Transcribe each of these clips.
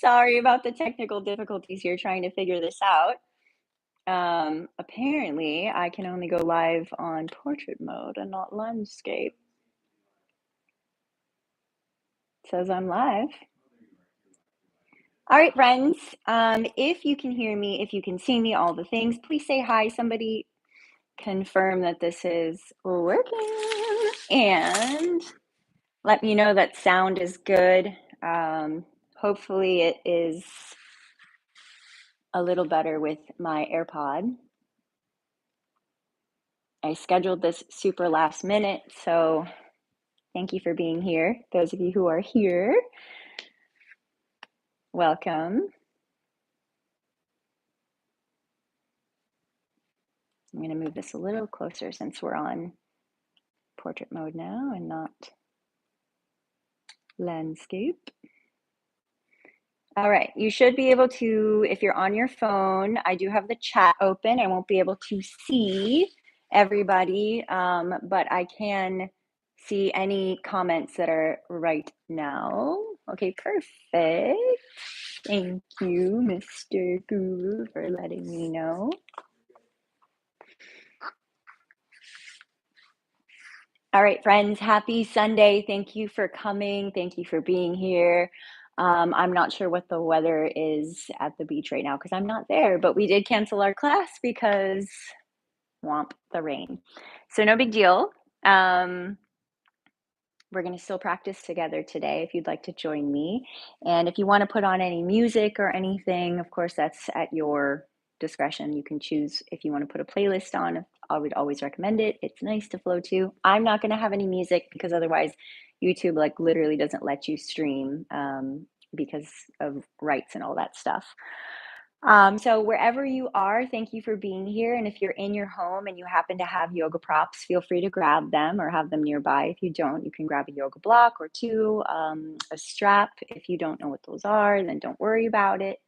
Sorry about the technical difficulties here trying to figure this out. Apparently, I can only go live on portrait mode and not landscape. It says I'm live. All right, friends. If you can hear me, if you can see me, all the things, please say hi. Somebody confirm that this is working and let me know that sound is good. Hopefully, it is a little better with my AirPod. I scheduled this super last minute, so thank you for being here. Those of you who are here, welcome. I'm going to move this a little closer since we're on portrait mode now and not landscape. All right, you should be able to, if you're on your phone, I do have the chat open. I won't be able to see everybody, but I can see any comments that are right now. Okay, perfect. Thank you, Mr. Guru, for letting me know. All right, friends, happy Sunday. Thank you for coming. Thank you for being here. I'm not sure what the weather is at the beach right now because I'm not there, but we did cancel our class because womp the rain. So no big deal. We're going to still practice together today if you'd like to join me. And if you want to put on any music or anything, of course, that's at your discretion. You can choose if you want to put a playlist on. I would always recommend it. It's nice to flow to. I'm not going to have any music because otherwise YouTube like literally doesn't let you stream because of rights and all that stuff. So wherever you are, thank you for being here. And if you're in your home and you happen to have yoga props, feel free to grab them or have them nearby. If you don't, you can grab a yoga block or two, a strap. If you don't know what those are, then don't worry about it.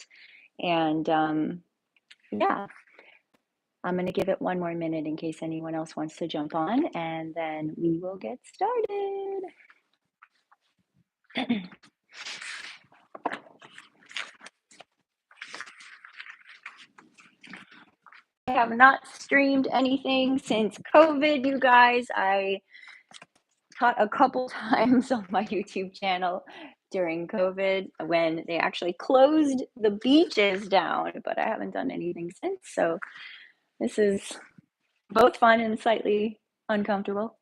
And yeah, I'm going to give it one more minute in case anyone else wants to jump on, and then we will get started. I have not streamed anything since COVID, you guys. I taught a couple times on my YouTube channel during COVID when they actually closed the beaches down, but I haven't done anything since. So this is both fun and slightly uncomfortable.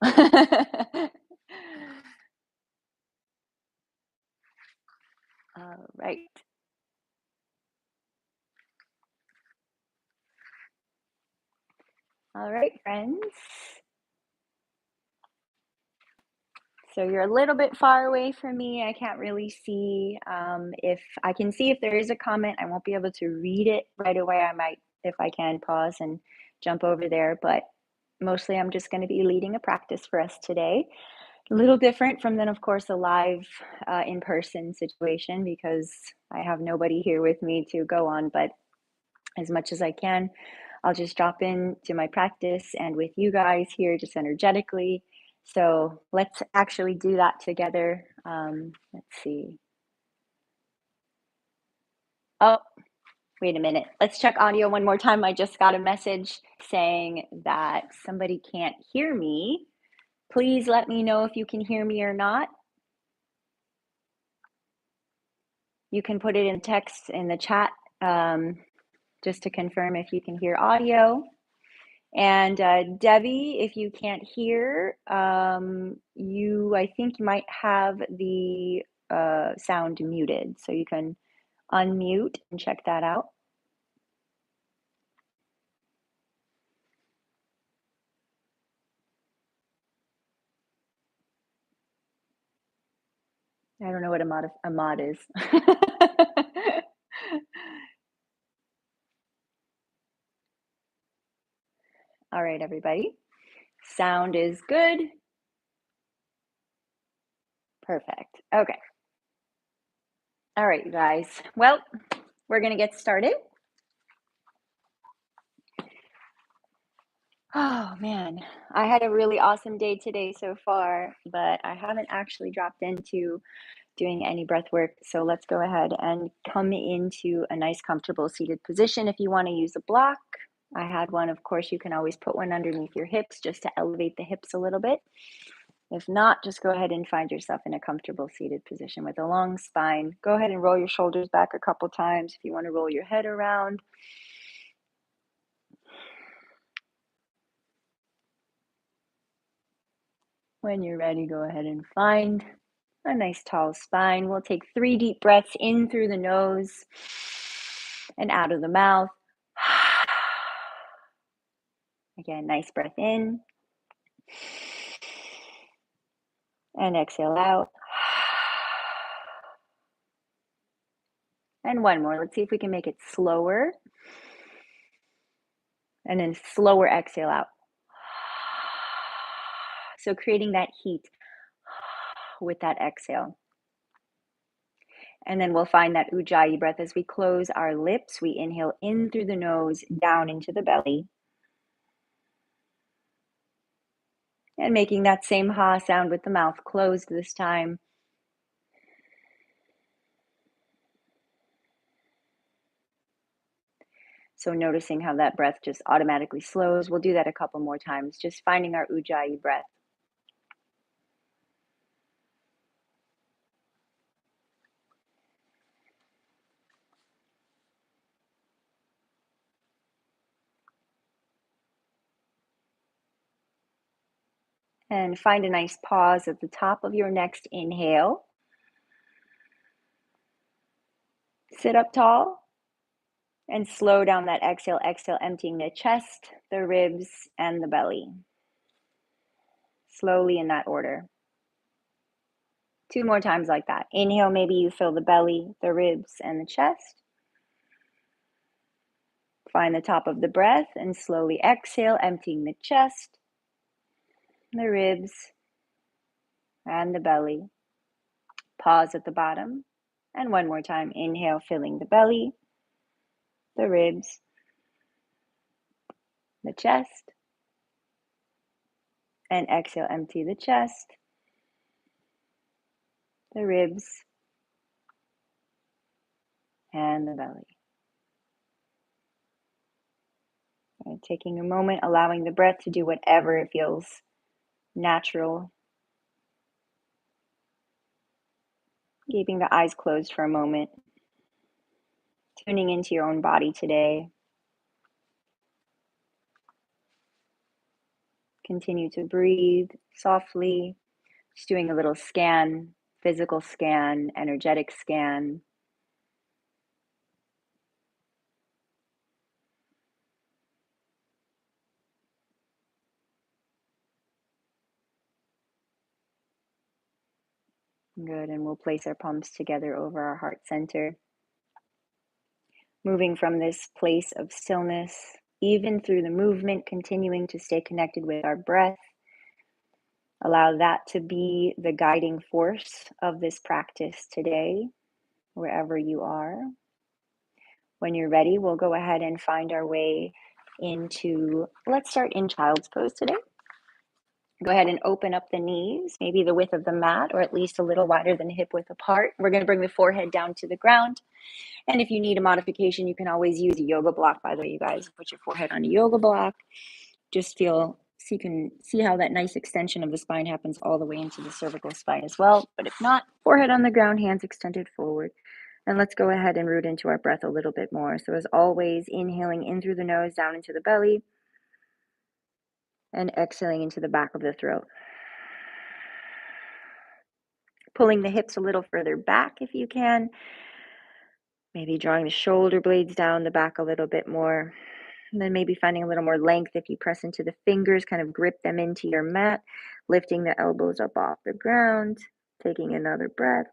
All right. All right, friends. So you're a little bit far away from me. I can't really see. If I can see if there is a comment, I won't be able to read it right away. I might, if I can, pause and jump over there. But mostly I'm just going to be leading a practice for us today. A little different from then, of course, a live in-person situation because I have nobody here with me to go on. But as much as I can, I'll just drop in to my practice and with you guys here just energetically. So let's actually do that together. Let's see. Oh, wait a minute. Let's check audio one more time. I just got a message saying that somebody can't hear me. Please let me know if you can hear me or not. You can put it in text in the chat just to confirm if you can hear audio. And Debbie, if you can't hear, I think you might have the sound muted, so you can unmute and check that out. I don't know what a mod is. All right, everybody. Sound is good. Perfect. Okay. All right, you guys. Well, we're going to get started. Oh, man. I had a really awesome day today so far, but I haven't actually dropped into doing any breath work. So let's go ahead and come into a nice, comfortable seated position. If you want to use a block, I had one. Of course, you can always put one underneath your hips just to elevate the hips a little bit. If not, just go ahead and find yourself in a comfortable seated position with a long spine. Go ahead and roll your shoulders back a couple times if you want to roll your head around. When you're ready, go ahead and find a nice tall spine. We'll take 3 deep breaths in through the nose and out of the mouth. Again, nice breath in and exhale out. And one more. Let's see if we can make it slower. And then slower exhale out. So creating that heat with that exhale. And then we'll find that Ujjayi breath as we close our lips. We inhale in through the nose, down into the belly. And making that same ha sound with the mouth closed this time. So noticing how that breath just automatically slows. We'll do that a couple more times, just finding our Ujjayi breath. And find a nice pause at the top of your next inhale. Sit up tall and slow down that exhale. Exhale, emptying the chest, the ribs, and the belly. Slowly in that order. 2 more times like that. Inhale, maybe you fill the belly, the ribs, and the chest. Find the top of the breath and slowly exhale, emptying the chest, the ribs, and the belly. Pause at the bottom. And one more time. Inhale, filling the belly, the ribs, the chest. And exhale, empty the chest, the ribs, and the belly. And taking a moment, allowing the breath to do whatever it feels natural. Keeping the eyes closed for a moment. Tuning into your own body today. Continue to breathe softly. Just doing a little scan, physical scan, energetic scan. Good, and we'll place our palms together over our heart center. Moving from this place of stillness, even through the movement, continuing to stay connected with our breath. Allow that to be the guiding force of this practice today, wherever you are. When you're ready, we'll go ahead and find our way into, let's start in child's pose today. Go ahead and open up the knees, maybe the width of the mat, or at least a little wider than hip width apart. We're going to bring the forehead down to the ground. And if you need a modification, you can always use a yoga block. By the way, you guys, put your forehead on a yoga block. Just feel, so you can see how that nice extension of the spine happens all the way into the cervical spine as well. But if not, forehead on the ground, hands extended forward. And let's go ahead and root into our breath a little bit more. So as always, inhaling in through the nose, down into the belly, and exhaling into the back of the throat. Pulling the hips a little further back if you can. Maybe drawing the shoulder blades down the back a little bit more. And then maybe finding a little more length if you press into the fingers, kind of grip them into your mat, lifting the elbows up off the ground, taking another breath.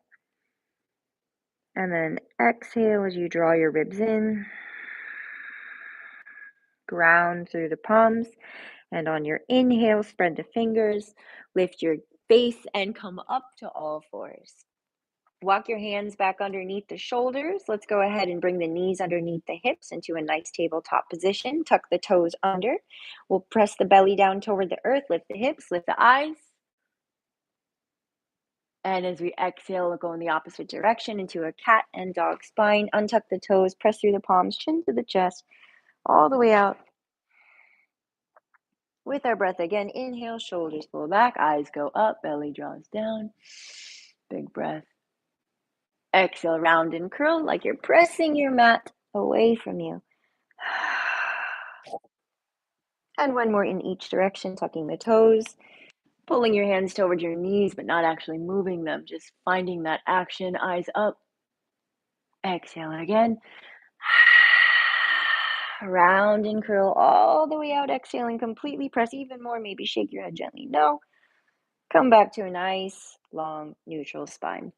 And then exhale as you draw your ribs in. Ground through the palms. And on your inhale, spread the fingers, lift your face, and come up to all fours. Walk your hands back underneath the shoulders. Let's go ahead and bring the knees underneath the hips into a nice tabletop position. Tuck the toes under. We'll press the belly down toward the earth. Lift the hips, lift the eyes. And as we exhale, we'll go in the opposite direction into a cat and dog spine. Untuck the toes, press through the palms, chin to the chest, all the way out. With our breath again, inhale, shoulders pull back, eyes go up, belly draws down. Big breath. Exhale, round and curl like you're pressing your mat away from you. And one more in each direction, tucking the toes, pulling your hands toward your knees, but not actually moving them, just finding that action, eyes up. Exhale again. Round and curl all the way out, exhaling completely. Press even more, maybe shake your head gently. No. Come back to a nice, long, neutral spine.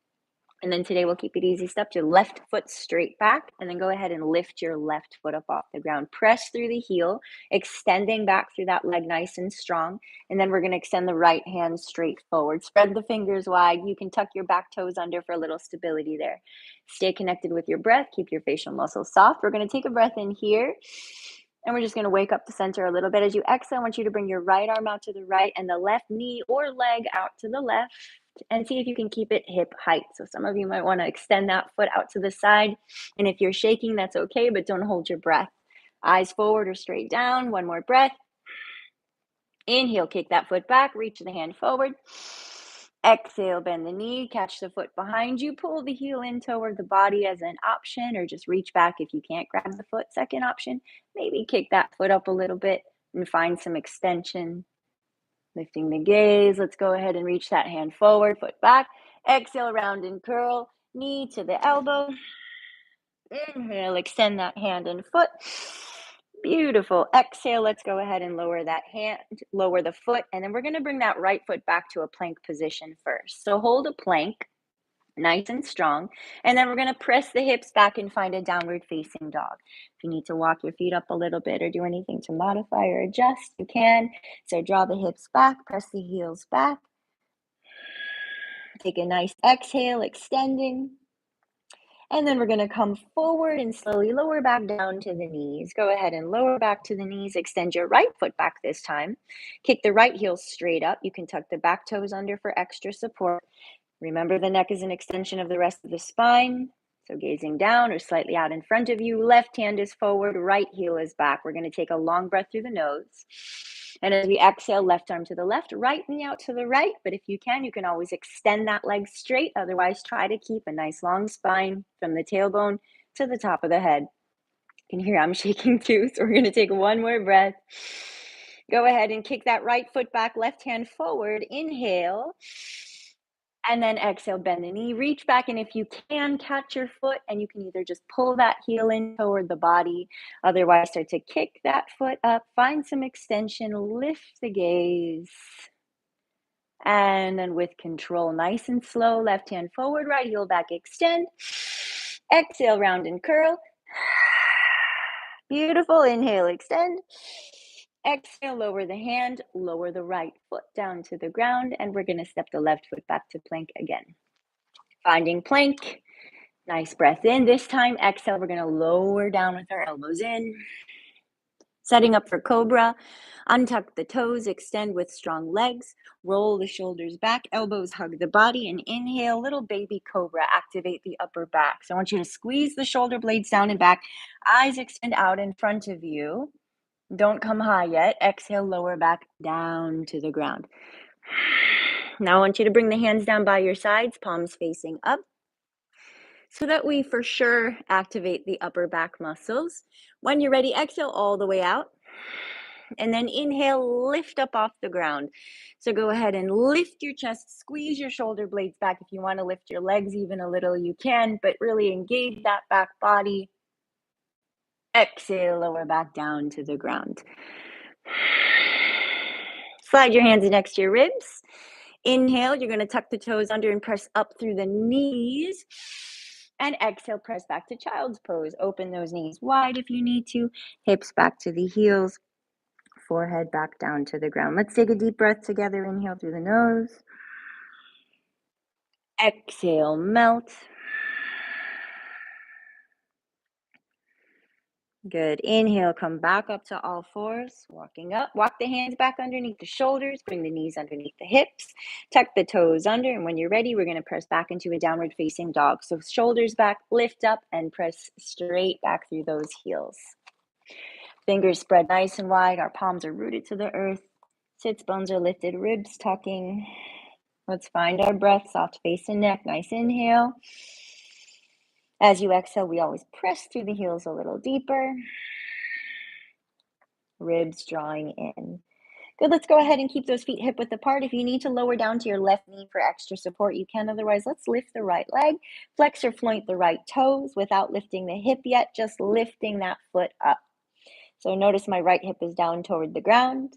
And then today we'll keep it easy. Step your left foot straight back and then go ahead and lift your left foot up off the ground. Press through the heel, extending back through that leg nice and strong. And then we're going to extend the right hand straight forward. Spread the fingers wide. You can tuck your back toes under for a little stability there. Stay connected with your breath. Keep your facial muscles soft. We're going to take a breath in here. And we're just going to wake up the center a little bit. As you exhale, I want you to bring your right arm out to the right and the left knee or leg out to the left. And see if you can keep it hip height. So some of you might want to extend that foot out to the side. And if you're shaking, that's okay, but don't hold your breath. Eyes forward or straight down. One more breath. Inhale, kick that foot back, reach the hand forward. Exhale, bend the knee, catch the foot behind you, pull the heel in toward the body as an option, or just reach back if you can't grab the foot. Second option, maybe kick that foot up a little bit and find some extension. Lifting the gaze, let's go ahead and reach that hand forward, foot back. Exhale, round and curl, knee to the elbow. Inhale, extend that hand and foot. Beautiful. Exhale, let's go ahead and lower that hand, lower the foot, and then we're going to bring that right foot back to a plank position first. So hold a plank, nice and strong, and then we're going to press the hips back and find a downward facing dog. If you need to walk your feet up a little bit or do anything to modify or adjust, you can. So draw the hips back, press the heels back. Take a nice exhale, extending. And then we're going to come forward and slowly lower back down to the knees. Go ahead and lower back to the knees. Extend your right foot back this time. Kick the right heel straight up. You can tuck the back toes under for extra support. Remember, the neck is an extension of the rest of the spine. So gazing down or slightly out in front of you, left hand is forward, right heel is back. We're going to take a long breath through the nose. And as we exhale, left arm to the left, right knee out to the right. But if you can always extend that leg straight. Otherwise, try to keep a nice long spine from the tailbone to the top of the head. You can hear I'm shaking too, so we're going to take one more breath. Go ahead and kick that right foot back, left hand forward. Inhale. And then exhale, bend the knee, reach back, and if you can, catch your foot, and you can either just pull that heel in toward the body, otherwise start to kick that foot up, find some extension, lift the gaze. And then with control, nice and slow, left hand forward, right heel back, extend. Exhale, round and curl. Beautiful, inhale, extend. Exhale, lower the hand, lower the right foot down to the ground, and we're going to step the left foot back to plank again. Finding plank, nice breath in. This time, exhale, we're going to lower down with our elbows in. Setting up for cobra, untuck the toes, extend with strong legs, roll the shoulders back, elbows hug the body, and inhale, little baby cobra, activate the upper back. So I want you to squeeze the shoulder blades down and back, eyes extend out in front of you. Don't come high yet. Exhale, lower back down to the ground. Now I want you to bring the hands down by your sides, palms facing up, so that we for sure activate the upper back muscles. When you're ready, exhale all the way out. And then inhale, lift up off the ground. So go ahead and lift your chest, squeeze your shoulder blades back. If you want to lift your legs even a little, you can, but really engage that back body. Exhale, lower back down to the ground. Slide your hands next to your ribs. Inhale, you're going to tuck the toes under and press up through the knees. And exhale, press back to child's pose. Open those knees wide if you need to. Hips back to the heels. Forehead back down to the ground. Let's take a deep breath together. Inhale through the nose. Exhale, melt. Good. Inhale, come back up to all fours, walking up. Walk the hands back underneath the shoulders, bring the knees underneath the hips, tuck the toes under, and when you're ready, we're going to press back into a downward facing dog. So shoulders back, lift up, and press straight back through those heels. Fingers spread nice and wide, our palms are rooted to the earth, sits bones are lifted, ribs tucking. Let's find our breath, soft face and neck, nice inhale. As you exhale, we always press through the heels a little deeper. Ribs drawing in. Good, let's go ahead and keep those feet hip width apart. If you need to lower down to your left knee for extra support, you can. Otherwise, let's lift the right leg, flex or floint the right toes without lifting the hip yet, just lifting that foot up. So notice my right hip is down toward the ground.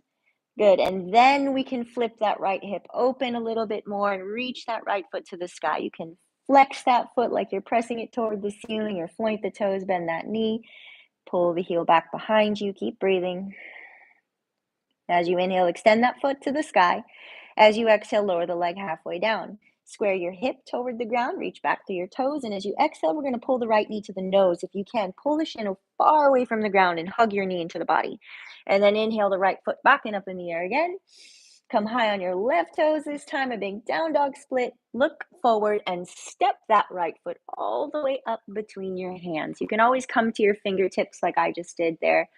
Good, and then we can flip that right hip open a little bit more and reach that right foot to the sky. You can flex that foot like you're pressing it toward the ceiling, or floint the toes, bend that knee, pull the heel back behind you, keep breathing. As you inhale, extend that foot to the sky. As you exhale, lower the leg halfway down. Square your hip toward the ground, reach back to your toes, and as you exhale, we're going to pull the right knee to the nose. If you can, pull the shin far away from the ground and hug your knee into the body. And then inhale the right foot back and up in the air again. Come high on your left toes this time, a big down dog split. Look forward and step that right foot all the way up between your hands. You can always come to your fingertips like I just did there,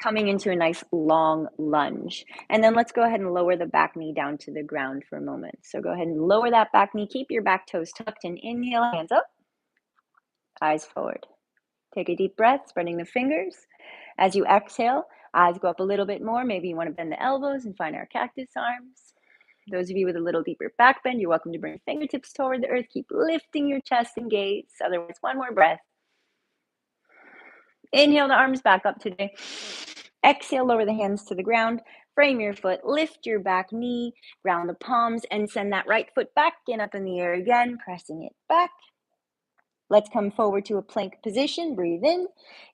coming into a nice long lunge. And then let's go ahead and lower the back knee down to the ground for a moment. So go ahead and lower that back knee. Keep your back toes tucked and inhale, hands up, eyes forward. Take a deep breath, spreading the fingers. As you exhale, eyes go up a little bit more. Maybe you want to bend the elbows and find our cactus arms. Those of you with a little deeper back bend, you're welcome to bring fingertips toward the earth. Keep lifting your chest and gaze. Otherwise, one more breath. Inhale the arms back up today. Exhale, lower the hands to the ground. Frame your foot, lift your back knee, ground the palms, and send that right foot back and up in the air again, pressing it back. Let's come forward to a plank position. Breathe in.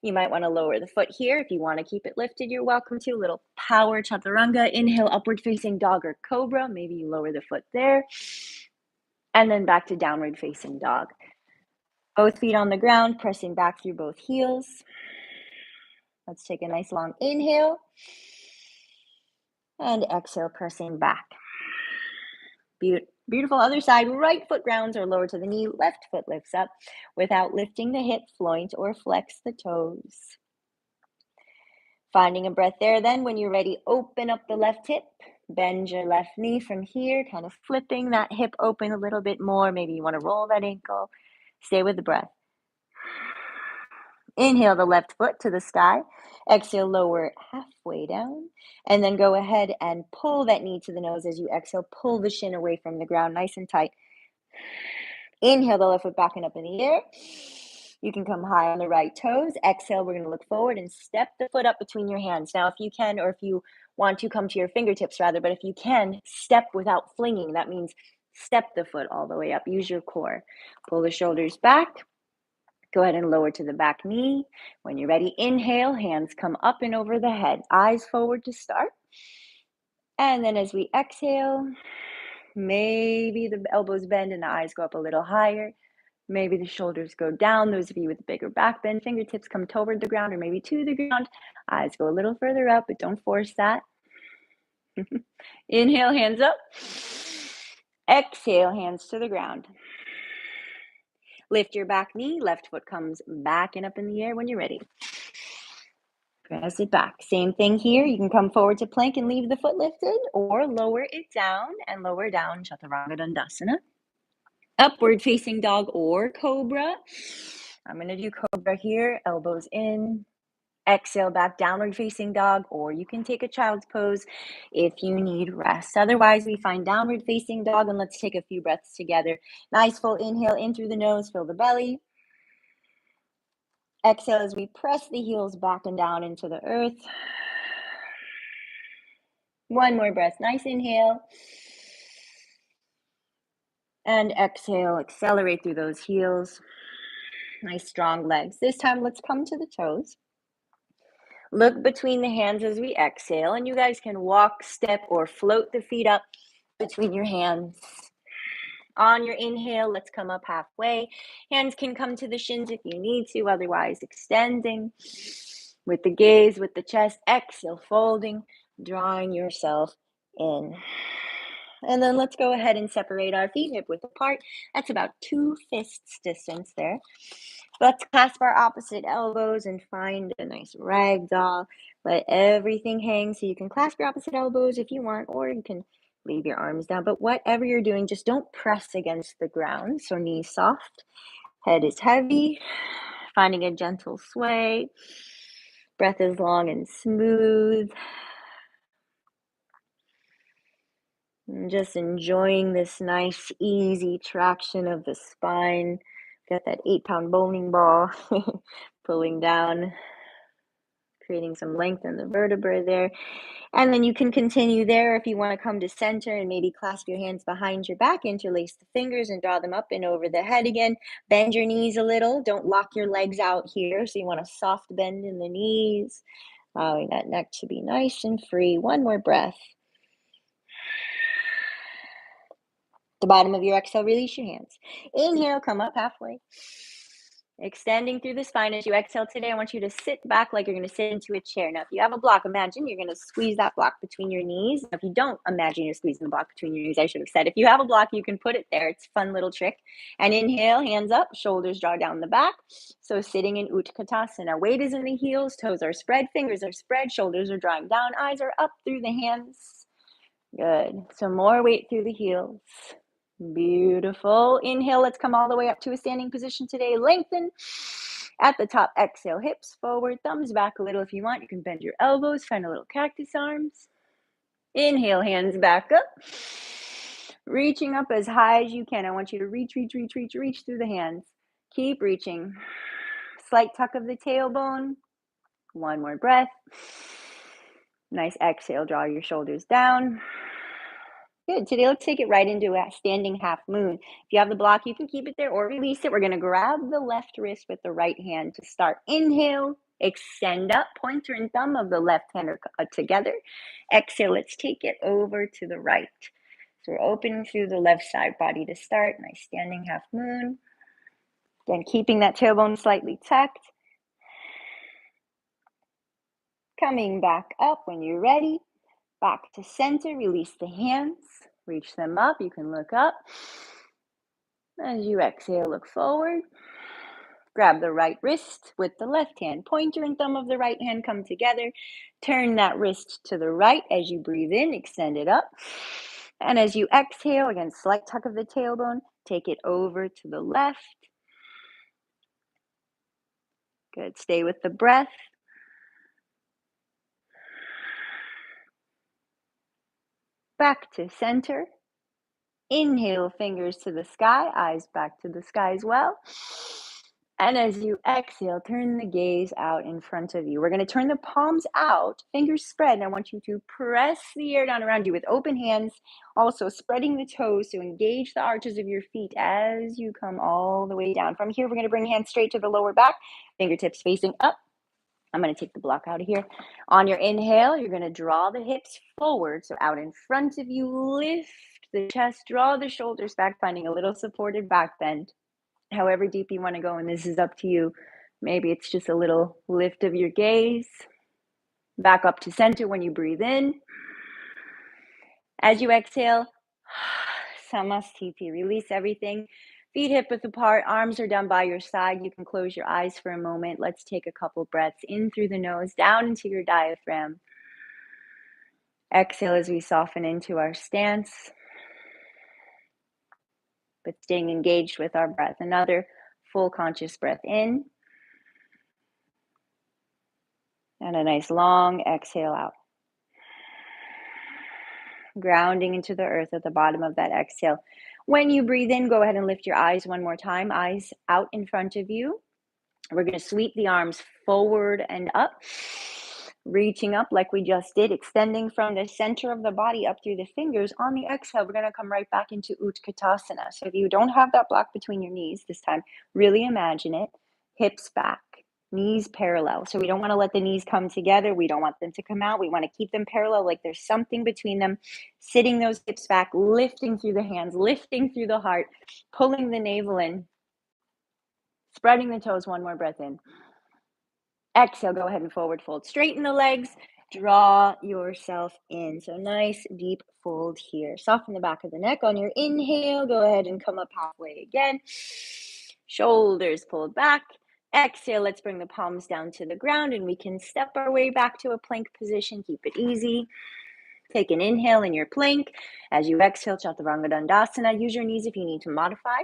You might want to lower the foot here. If you want to keep it lifted, you're welcome to. A little power chaturanga. Inhale, upward facing dog or cobra. Maybe you lower the foot there. And then back to downward facing dog. Both feet on the ground, pressing back through both heels. Let's take a nice long inhale. And exhale, pressing back. Beautiful. Other side, right foot grounds or lower to the knee, left foot lifts up without lifting the hip, floint or flex the toes. Finding a breath there. Then when you're ready, open up the left hip, bend your left knee from here, kind of flipping that hip open a little bit more. Maybe you want to roll that ankle. Stay with the breath. Inhale the left foot to the sky. Exhale, lower it halfway down. And then go ahead and pull that knee to the nose as you exhale. Pull the shin away from the ground, nice and tight. Inhale the left foot back and up in the air. You can come high on the right toes. Exhale, we're going to look forward and step the foot up between your hands. Now, if you can, or if you want to come to your fingertips rather, but if you can, step without flinging. That means step the foot all the way up. Use your core. Pull the shoulders back. Go ahead and lower to the back knee. When you're ready, inhale, hands come up and over the head. Eyes forward to start. And then as we exhale, maybe the elbows bend and the eyes go up a little higher. Maybe the shoulders go down. Those of you with bigger back bend, fingertips come toward the ground or maybe to the ground. Eyes go a little further up, but don't force that. Inhale, hands up. Exhale, hands to the ground. Lift your back knee. Left foot comes back and up in the air when you're ready. Press it back. Same thing here. You can come forward to plank and leave the foot lifted, or lower it down and lower down, Chaturanga Dandasana. Upward facing dog or cobra. I'm going to do cobra here, elbows in. Exhale, back downward facing dog, or you can take a child's pose if you need rest. Otherwise, we find downward facing dog, and let's take a few breaths together. Nice full inhale in through the nose, fill the belly. Exhale as we press the heels back and down into the earth. One more breath. Nice inhale. And exhale, accelerate through those heels. Nice strong legs. This time, let's come to the toes. Look between the hands as we exhale, and you guys can walk, step, or float the feet up between your hands. On your inhale, let's come up halfway. Hands can come to the shins if you need to, otherwise extending. with the gaze, with the chest. Exhale, folding, drawing yourself in. And then let's go ahead and separate our feet hip width apart. That's about 2 fists distance there. Let's clasp our opposite elbows and find a nice ragdoll. Let everything hang, so you can clasp your opposite elbows if you want, or you can leave your arms down. But whatever you're doing, just don't press against the ground. So knees soft, head is heavy, finding a gentle sway. Breath is long and smooth. And just enjoying this nice, easy traction of the spine. Got that 8-pound bowling ball pulling down, creating some length in the vertebrae there. And then you can continue there if you want to come to center and maybe clasp your hands behind your back, interlace the fingers and draw them up and over the head again. Bend your knees a little. Don't lock your legs out here. So you want a soft bend in the knees, allowing that neck to be nice and free. One more breath. The bottom of your exhale, release your hands. Inhale, come up halfway. Extending through the spine as you exhale today. I want you to sit back like you're going to sit into a chair. Now, if you have a block, imagine you're going to squeeze that block between your knees. If you don't imagine you're squeezing the block between your knees, I should have said. If you have a block, you can put it there. It's a fun little trick. And inhale, hands up, shoulders draw down the back. So sitting in Utkatasana. Weight is in the heels, toes are spread, fingers are spread, shoulders are drawing down, eyes are up through the hands. Good. So more weight through the heels. Beautiful. Inhale, let's come all the way up to a standing position today. Lengthen at the top. Exhale, hips forward, thumbs back a little if you want. You can bend your elbows, find a little cactus arms. Inhale, hands back up. Reaching up as high as you can. I want you to reach through the hands. Keep reaching. Slight tuck of the tailbone. One more breath. Nice exhale, draw your shoulders down. Good. Today, let's take it right into a standing half moon. If you have the block, you can keep it there or release it. We're going to grab the left wrist with the right hand to start. Inhale, extend up, pointer and thumb of the left hand are together. Exhale, let's take it over to the right. So we're opening through the left side body to start. Nice standing half moon. Again, keeping that tailbone slightly tucked. Coming back up when you're ready. Back to center, release the hands, reach them up, you can look up. As you exhale, look forward. Grab the right wrist with the left hand. Pointer and thumb of the right hand come together. Turn that wrist to the right as you breathe in, extend it up. And as you exhale, again, slight tuck of the tailbone, take it over to the left. Good, stay with the breath. Back to center. Inhale, fingers to the sky, eyes back to the sky as well. And as you exhale, turn the gaze out in front of you. We're going to turn the palms out, fingers spread, and I want you to press the air down around you with open hands, also spreading the toes to engage the arches of your feet as you come all the way down. From here, we're going to bring hands straight to the lower back, fingertips facing up. I'm going to take the block out of here. On your inhale, you're going to draw the hips forward, so out in front of you, lift the chest, draw the shoulders back, finding a little supported back bend. However deep you want to go, and this is up to you. Maybe it's just a little lift of your gaze. Back up to center when you breathe in. As you exhale, Samastiti, release everything. Feet hip width apart, arms are down by your side. You can close your eyes for a moment. Let's take a couple breaths in through the nose, down into your diaphragm. Exhale as we soften into our stance, but staying engaged with our breath. Another full conscious breath in. And a nice long exhale out. Grounding into the earth at the bottom of that exhale. When you breathe in, go ahead and lift your eyes one more time. Eyes out in front of you. We're going to sweep the arms forward and up. Reaching up like we just did, extending from the center of the body up through the fingers. On the exhale, we're going to come right back into Utkatasana. So if you don't have that block between your knees this time, really imagine it. Hips back, knees parallel. So we don't want to let the knees come together. We don't want them to come out. We want to keep them parallel, like there's something between them. Sitting those hips back, lifting through the hands, lifting through the heart, pulling the navel in. Spreading the toes, one more breath in. Exhale, go ahead and forward fold. Straighten the legs, draw yourself in. So nice deep fold here. Soften the back of the neck. On your inhale, go ahead and come up halfway again. Shoulders pulled back. Exhale, let's bring the palms down to the ground and we can step our way back to a plank position. Keep it easy. Take an inhale in your plank. As you exhale, Chaturanga Dandasana. Use your knees if you need to modify.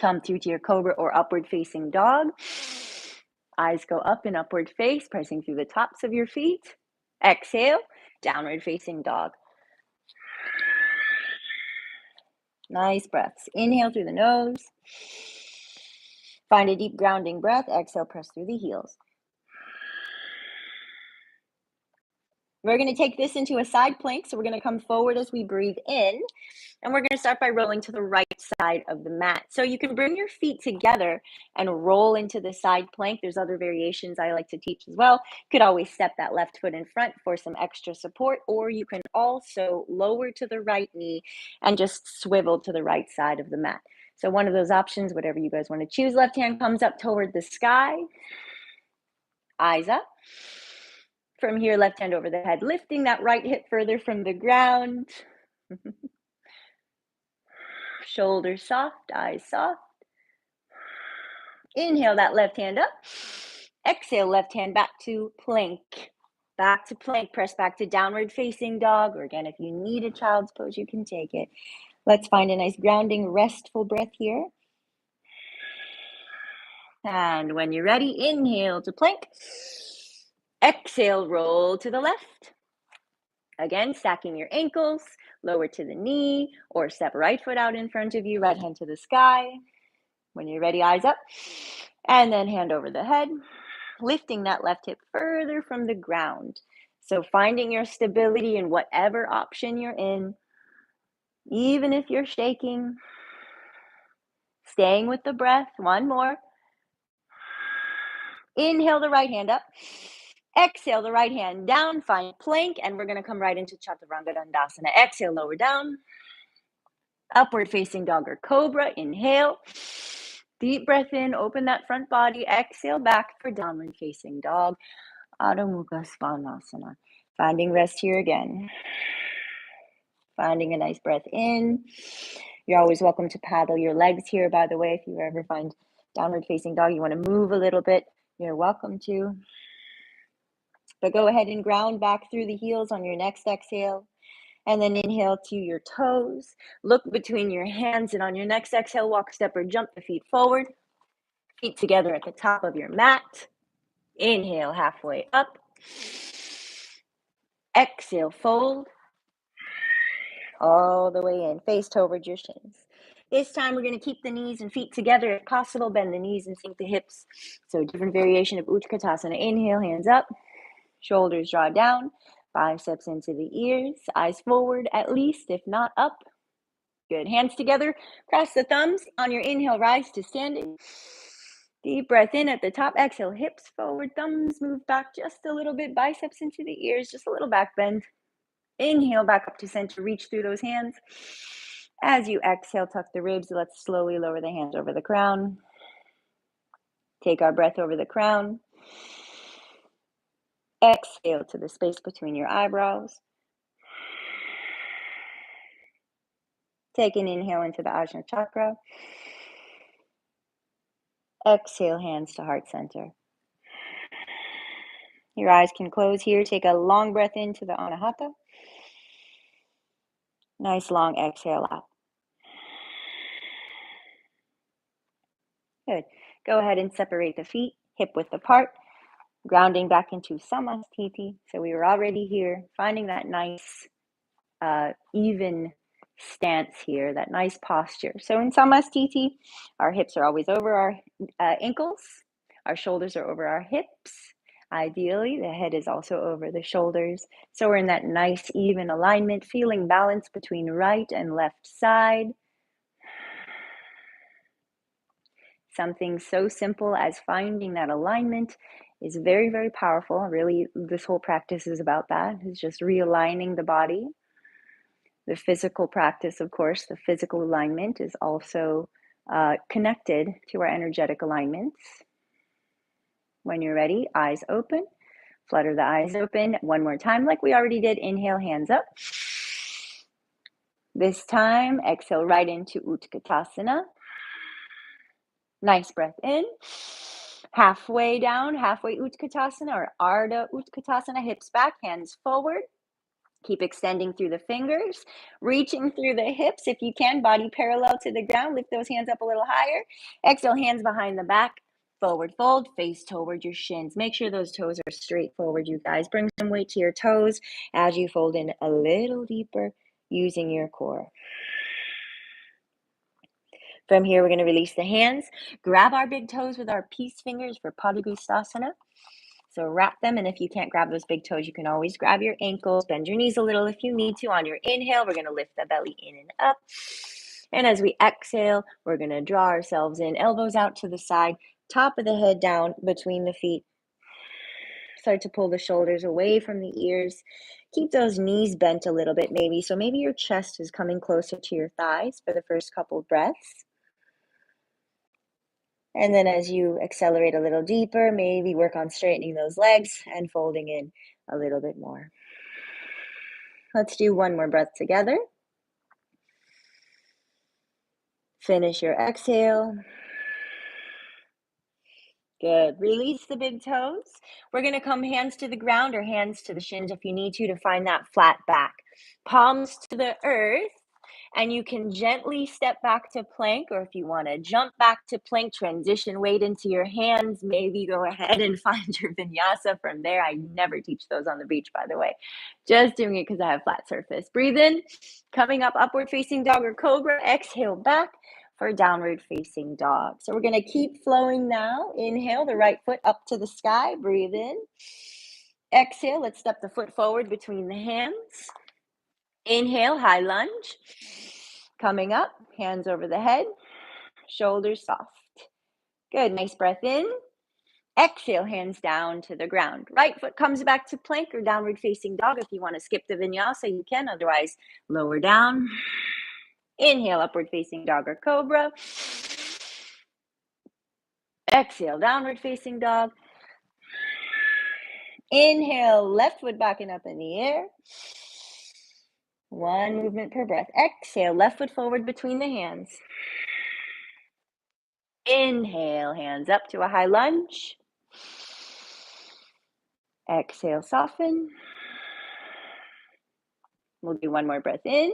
Come through to your cobra or upward facing dog. Eyes go up in upward face, pressing through the tops of your feet. Exhale, downward facing dog. Nice breaths. Inhale through the nose. Find a deep grounding breath. Exhale, press through the heels. We're going to take this into a side plank. So we're going to come forward as we breathe in. And we're going to start by rolling to the right side of the mat. So you can bring your feet together and roll into the side plank. There's other variations I like to teach as well. You could always step that left foot in front for some extra support, or you can also lower to the right knee and just swivel to the right side of the mat. So one of those options, whatever you guys want to choose. Left hand comes up toward the sky. Eyes up. From here, left hand over the head, lifting that right hip further from the ground. Shoulders soft, eyes soft. Inhale that left hand up. Exhale, left hand back to plank. Back to plank, press back to downward facing dog. Or again, if you need a child's pose, you can take it. Let's find a nice grounding, restful breath here. And when you're ready, inhale to plank. Exhale, roll to the left. Again, stacking your ankles, lower to the knee, or step right foot out in front of you, right hand to the sky. When you're ready, eyes up, and then hand over the head, lifting that left hip further from the ground. So finding your stability in whatever option you're in, even if you're shaking, staying with the breath. One more. Inhale the right hand up. Exhale the right hand down, find plank, and we're going to come right into Chaturanga Dandasana. Exhale, lower down. Upward facing dog or cobra. Inhale. Deep breath in, open that front body. Exhale back for downward facing dog. Adho Mukha Svanasana. Finding rest here again. Finding a nice breath in. You're always welcome to paddle your legs here, by the way. If you ever find downward facing dog, you want to move a little bit, you're welcome to. But go ahead and ground back through the heels on your next exhale. And then inhale to your toes. Look between your hands, and on your next exhale, walk, step, or jump the feet forward. Feet together at the top of your mat. Inhale, halfway up. Exhale, fold. All the way in, face toward your shins. This time we're going to keep the knees and feet together if possible. Bend the knees and sink the hips. So different variation of Utkatasana. Inhale, hands up. Shoulders draw down. Biceps into the ears. Eyes forward at least, if not up. Good. Hands together. Cross the thumbs. On your inhale, rise to standing. Deep breath in at the top. Exhale, hips forward. Thumbs move back just a little bit. Biceps into the ears. Just a little back bend. Inhale back up to center. Reach through those hands. As you exhale, tuck the ribs. Let's slowly lower the hands over the crown. Take our breath over the crown. Exhale to the space between your eyebrows. Take an inhale into the Ajna Chakra. Exhale, hands to heart center. Your eyes can close here. Take a long breath into the Anahata. Nice long exhale out. Good. Go ahead and separate the feet, hip width apart, grounding back into Samastiti. So we were already here, finding that nice even stance here, that nice posture. So in Samastiti, our hips are always over our ankles. Our shoulders are over our hips. Ideally, the head is also over the shoulders. So we're in that nice even alignment, feeling balance between right and left side. Something so simple as finding that alignment is very, very powerful. Really, this whole practice is about that. It's just realigning the body. The physical practice, of course, the physical alignment is also connected to our energetic alignments. When you're ready, eyes open. Flutter the eyes open. One more time, like we already did. Inhale, hands up. This time, exhale right into Utkatasana. Nice breath in. Halfway down, halfway Utkatasana or Ardha Utkatasana, hips back, hands forward. Keep extending through the fingers, reaching through the hips. If you can, body parallel to the ground. Lift those hands up a little higher. Exhale, hands behind the back. Forward fold, face toward your shins. Make sure those toes are straight forward, you guys. Bring some weight to your toes as you fold in a little deeper using your core. From here, we're going to release the hands. Grab our big toes with our peace fingers for Padangusthasana. So wrap them, and if you can't grab those big toes, you can always grab your ankles, bend your knees a little if you need to. On your inhale, we're going to lift the belly in and up. And as we exhale, we're going to draw ourselves in, elbows out to the side, top of the head down between the feet. Start to pull the shoulders away from the ears. Keep those knees bent a little bit maybe. So maybe your chest is coming closer to your thighs for the first couple of breaths. And then as you accelerate a little deeper, maybe work on straightening those legs and folding in a little bit more. Let's do one more breath together. Finish your exhale. Good. Release the big toes. We're going to come hands to the ground or hands to the shins if you need to find that flat back. Palms to the earth. And you can gently step back to plank, or if you want to jump back to plank, transition weight into your hands, maybe go ahead and find your vinyasa from there. I never teach those on the beach, by the way. Just doing it because I have flat surface. Breathe in, coming up, upward facing dog or cobra. Exhale back for downward facing dog. So we're going to keep flowing now. Inhale, the right foot up to the sky. Breathe in. Exhale, let's step the foot forward between the hands. Inhale, high lunge. Coming up, hands over the head, shoulders soft. Good, nice breath in. Exhale, hands down to the ground. Right foot comes back to plank or downward facing dog. If you want to skip the vinyasa, you can. Otherwise, lower down. Inhale, upward facing dog or cobra. Exhale, downward facing dog. Inhale, left foot back and up in the air. One movement per breath. Exhale, left foot forward between the hands. Inhale, hands up to a high lunge. Exhale, soften. We'll do one more breath in.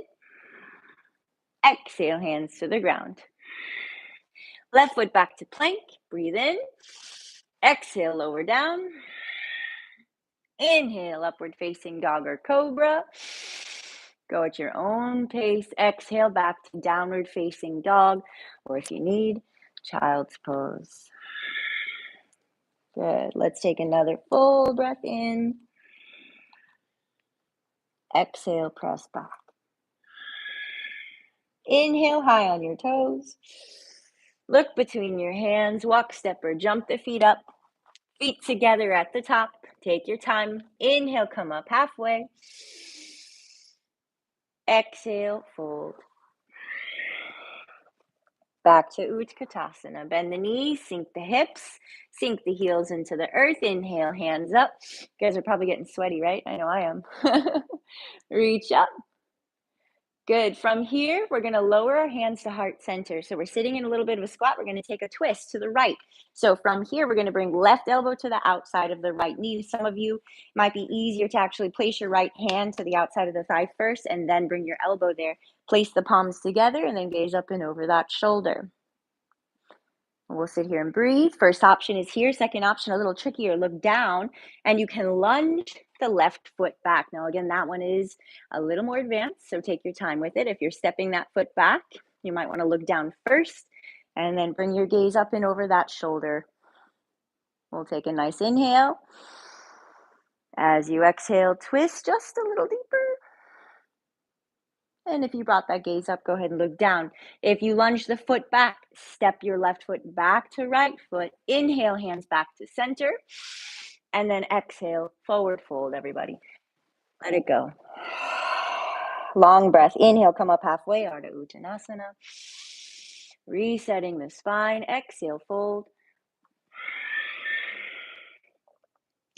Exhale, hands to the ground. Left foot back to plank. Breathe in. Exhale, lower down. Inhale, upward facing dog or cobra. Go at your own pace. Exhale, back to downward facing dog, or if you need, child's pose. Good. Let's take another full breath in. Exhale, press back. Inhale, high on your toes. Look between your hands. Walk, step, or jump the feet up. Feet together at the top. Take your time. Inhale, come up halfway. Exhale, fold. Back to Utkatasana. Bend the knees, sink the hips, sink the heels into the earth. Inhale, hands up. You guys are probably getting sweaty, right? I know I am. Reach up. Good. From here, we're going to lower our hands to heart center. So we're sitting in a little bit of a squat. We're going to take a twist to the right. So from here, we're going to bring left elbow to the outside of the right knee. Some of you might be easier to actually place your right hand to the outside of the thigh first and then bring your elbow there. Place the palms together and then gaze up and over that shoulder. We'll sit here and breathe. First option is here. Second option, a little trickier. Look down and you can lunge the left foot back. Now, again, that one is a little more advanced, so take your time with it. If you're stepping that foot back, you might want to look down first and then bring your gaze up and over that shoulder. We'll take a nice inhale. As you exhale, twist just a little deeper. And if you brought that gaze up, go ahead and look down. If you lunge the foot back, step your left foot back to right foot. Inhale, hands back to center. And then exhale, forward fold, everybody. Let it go. Long breath. Inhale, come up halfway, Ardha Uttanasana. Resetting the spine. Exhale, fold.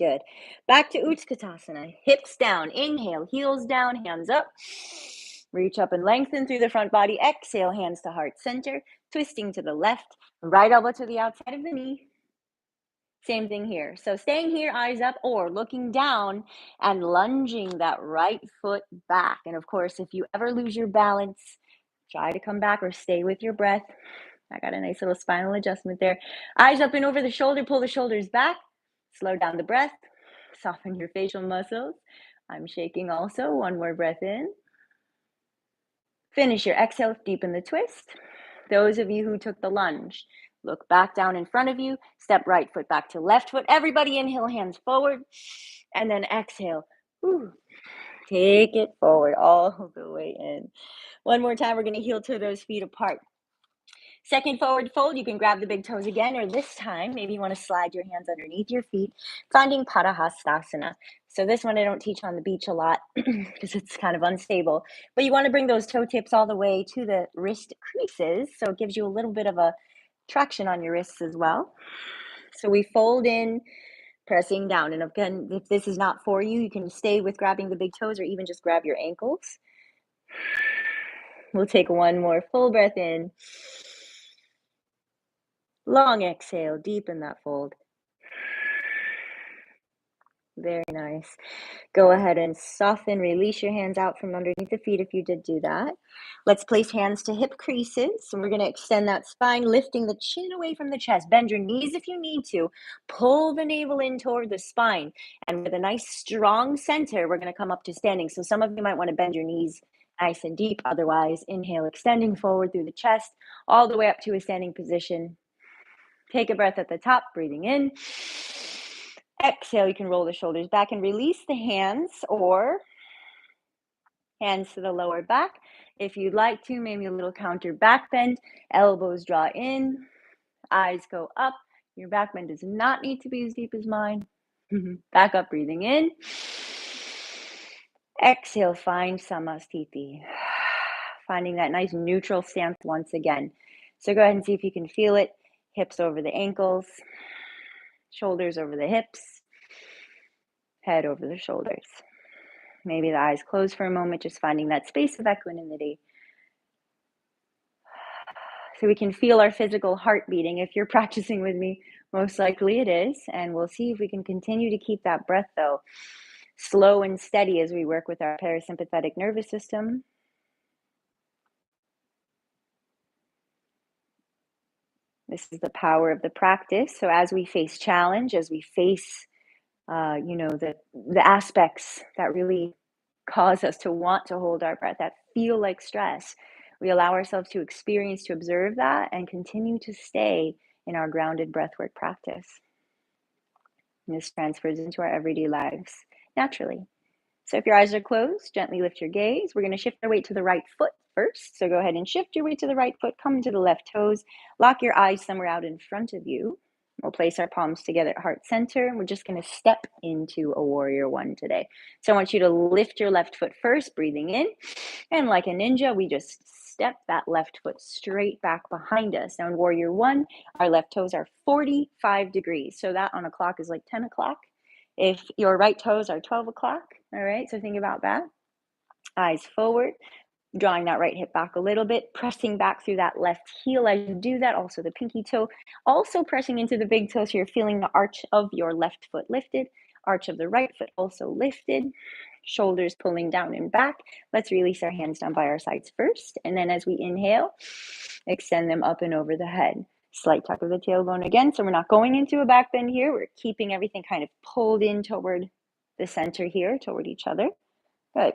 Good. Back to Utkatasana. Hips down. Inhale, heels down, hands up. Reach up and lengthen through the front body. Exhale, hands to heart center. Twisting to the left. Right elbow to the outside of the knee. Same thing here. So staying here, eyes up, or looking down and lunging that right foot back. And of course, if you ever lose your balance, try to come back or stay with your breath. I got a nice little spinal adjustment there. Eyes up and over the shoulder, pull the shoulders back. Slow down the breath. Soften your facial muscles. I'm shaking also. One more breath in. Finish your exhale, deepen the twist. Those of you who took the lunge, look back down in front of you, step right foot back to left foot. Everybody inhale, hands forward, and then exhale. Whew. Take it forward all the way in. One more time, we're going to heel to those feet apart. Second forward fold, you can grab the big toes again, or this time, maybe you want to slide your hands underneath your feet, finding Padahastasana. So this one I don't teach on the beach a lot because it's kind of unstable, but you want to bring those toe tips all the way to the wrist creases, so it gives you a little bit of a traction on your wrists as well. So we fold in, pressing down, and again, if this is not for you, you can stay with grabbing the big toes or even just grab your ankles. We'll take one more full breath in. Long exhale, deepen that fold. Very nice. Go ahead and soften, release your hands out from underneath the feet if you did do that. Let's place hands to hip creases, and we're going to extend that spine, lifting the chin away from the chest. Bend your knees if you need to. Pull the navel in toward the spine, and with a nice strong center, we're going to come up to standing. So some of you might want to bend your knees nice and deep. Otherwise, inhale, extending forward through the chest, all the way up to a standing position. Take a breath at the top, breathing in. Exhale, you can roll the shoulders back and release the hands, or hands to the lower back. If you'd like to, maybe a little counter back bend. Elbows draw in, eyes go up. Your back bend does not need to be as deep as mine. Back up, breathing in. Exhale, find Samastiti. Finding that nice neutral stance once again. So go ahead and see if you can feel it. Hips over the ankles, shoulders over the hips, head over the shoulders. Maybe the eyes closed for a moment, just finding that space of equanimity. So we can feel our physical heart beating. If you're practicing with me, most likely it is. And we'll see if we can continue to keep that breath, though, slow and steady as we work with our parasympathetic nervous system. This is the power of the practice. So as we face challenge, as we face, the aspects that really cause us to want to hold our breath, that feel like stress, we allow ourselves to experience, to observe that, and continue to stay in our grounded breathwork practice. And this transfers into our everyday lives naturally. So if your eyes are closed, gently lift your gaze. We're going to shift our weight to the right foot first. So go ahead and shift your weight to the right foot, come to the left toes, lock your eyes somewhere out in front of you. We'll place our palms together at heart center. And we're just going to step into a warrior one today. So I want you to lift your left foot first, breathing in. And like a ninja, we just step that left foot straight back behind us. Now in warrior one, our left toes are 45 degrees. So that on a clock is like 10 o'clock. If your right toes are 12 o'clock, all right, so think about that. Eyes forward, drawing that right hip back a little bit, pressing back through that left heel as you do that, also the pinky toe, also pressing into the big toe so you're feeling the arch of your left foot lifted, arch of the right foot also lifted, shoulders pulling down and back. Let's release our hands down by our sides first, and then as we inhale, extend them up and over the head. Slight tuck of the tailbone again, so we're not going into a back bend here. We're keeping everything kind of pulled in toward the center here, toward each other. Good.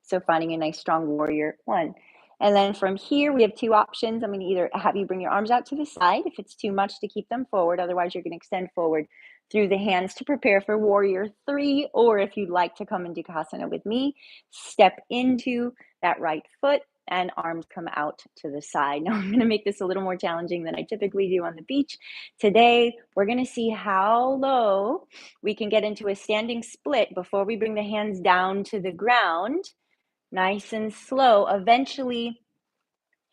So finding a nice strong warrior one. And then from here, we have two options. I'm going to either have you bring your arms out to the side if it's too much to keep them forward. Otherwise, you're going to extend forward through the hands to prepare for warrior three. Or if you'd like to come into Dukkasana with me, step into that right foot and arms come out to the side. Now I'm going to make this a little more challenging than I typically do on the beach. Today, we're going to see how low we can get into a standing split before we bring the hands down to the ground. Nice and slow. Eventually,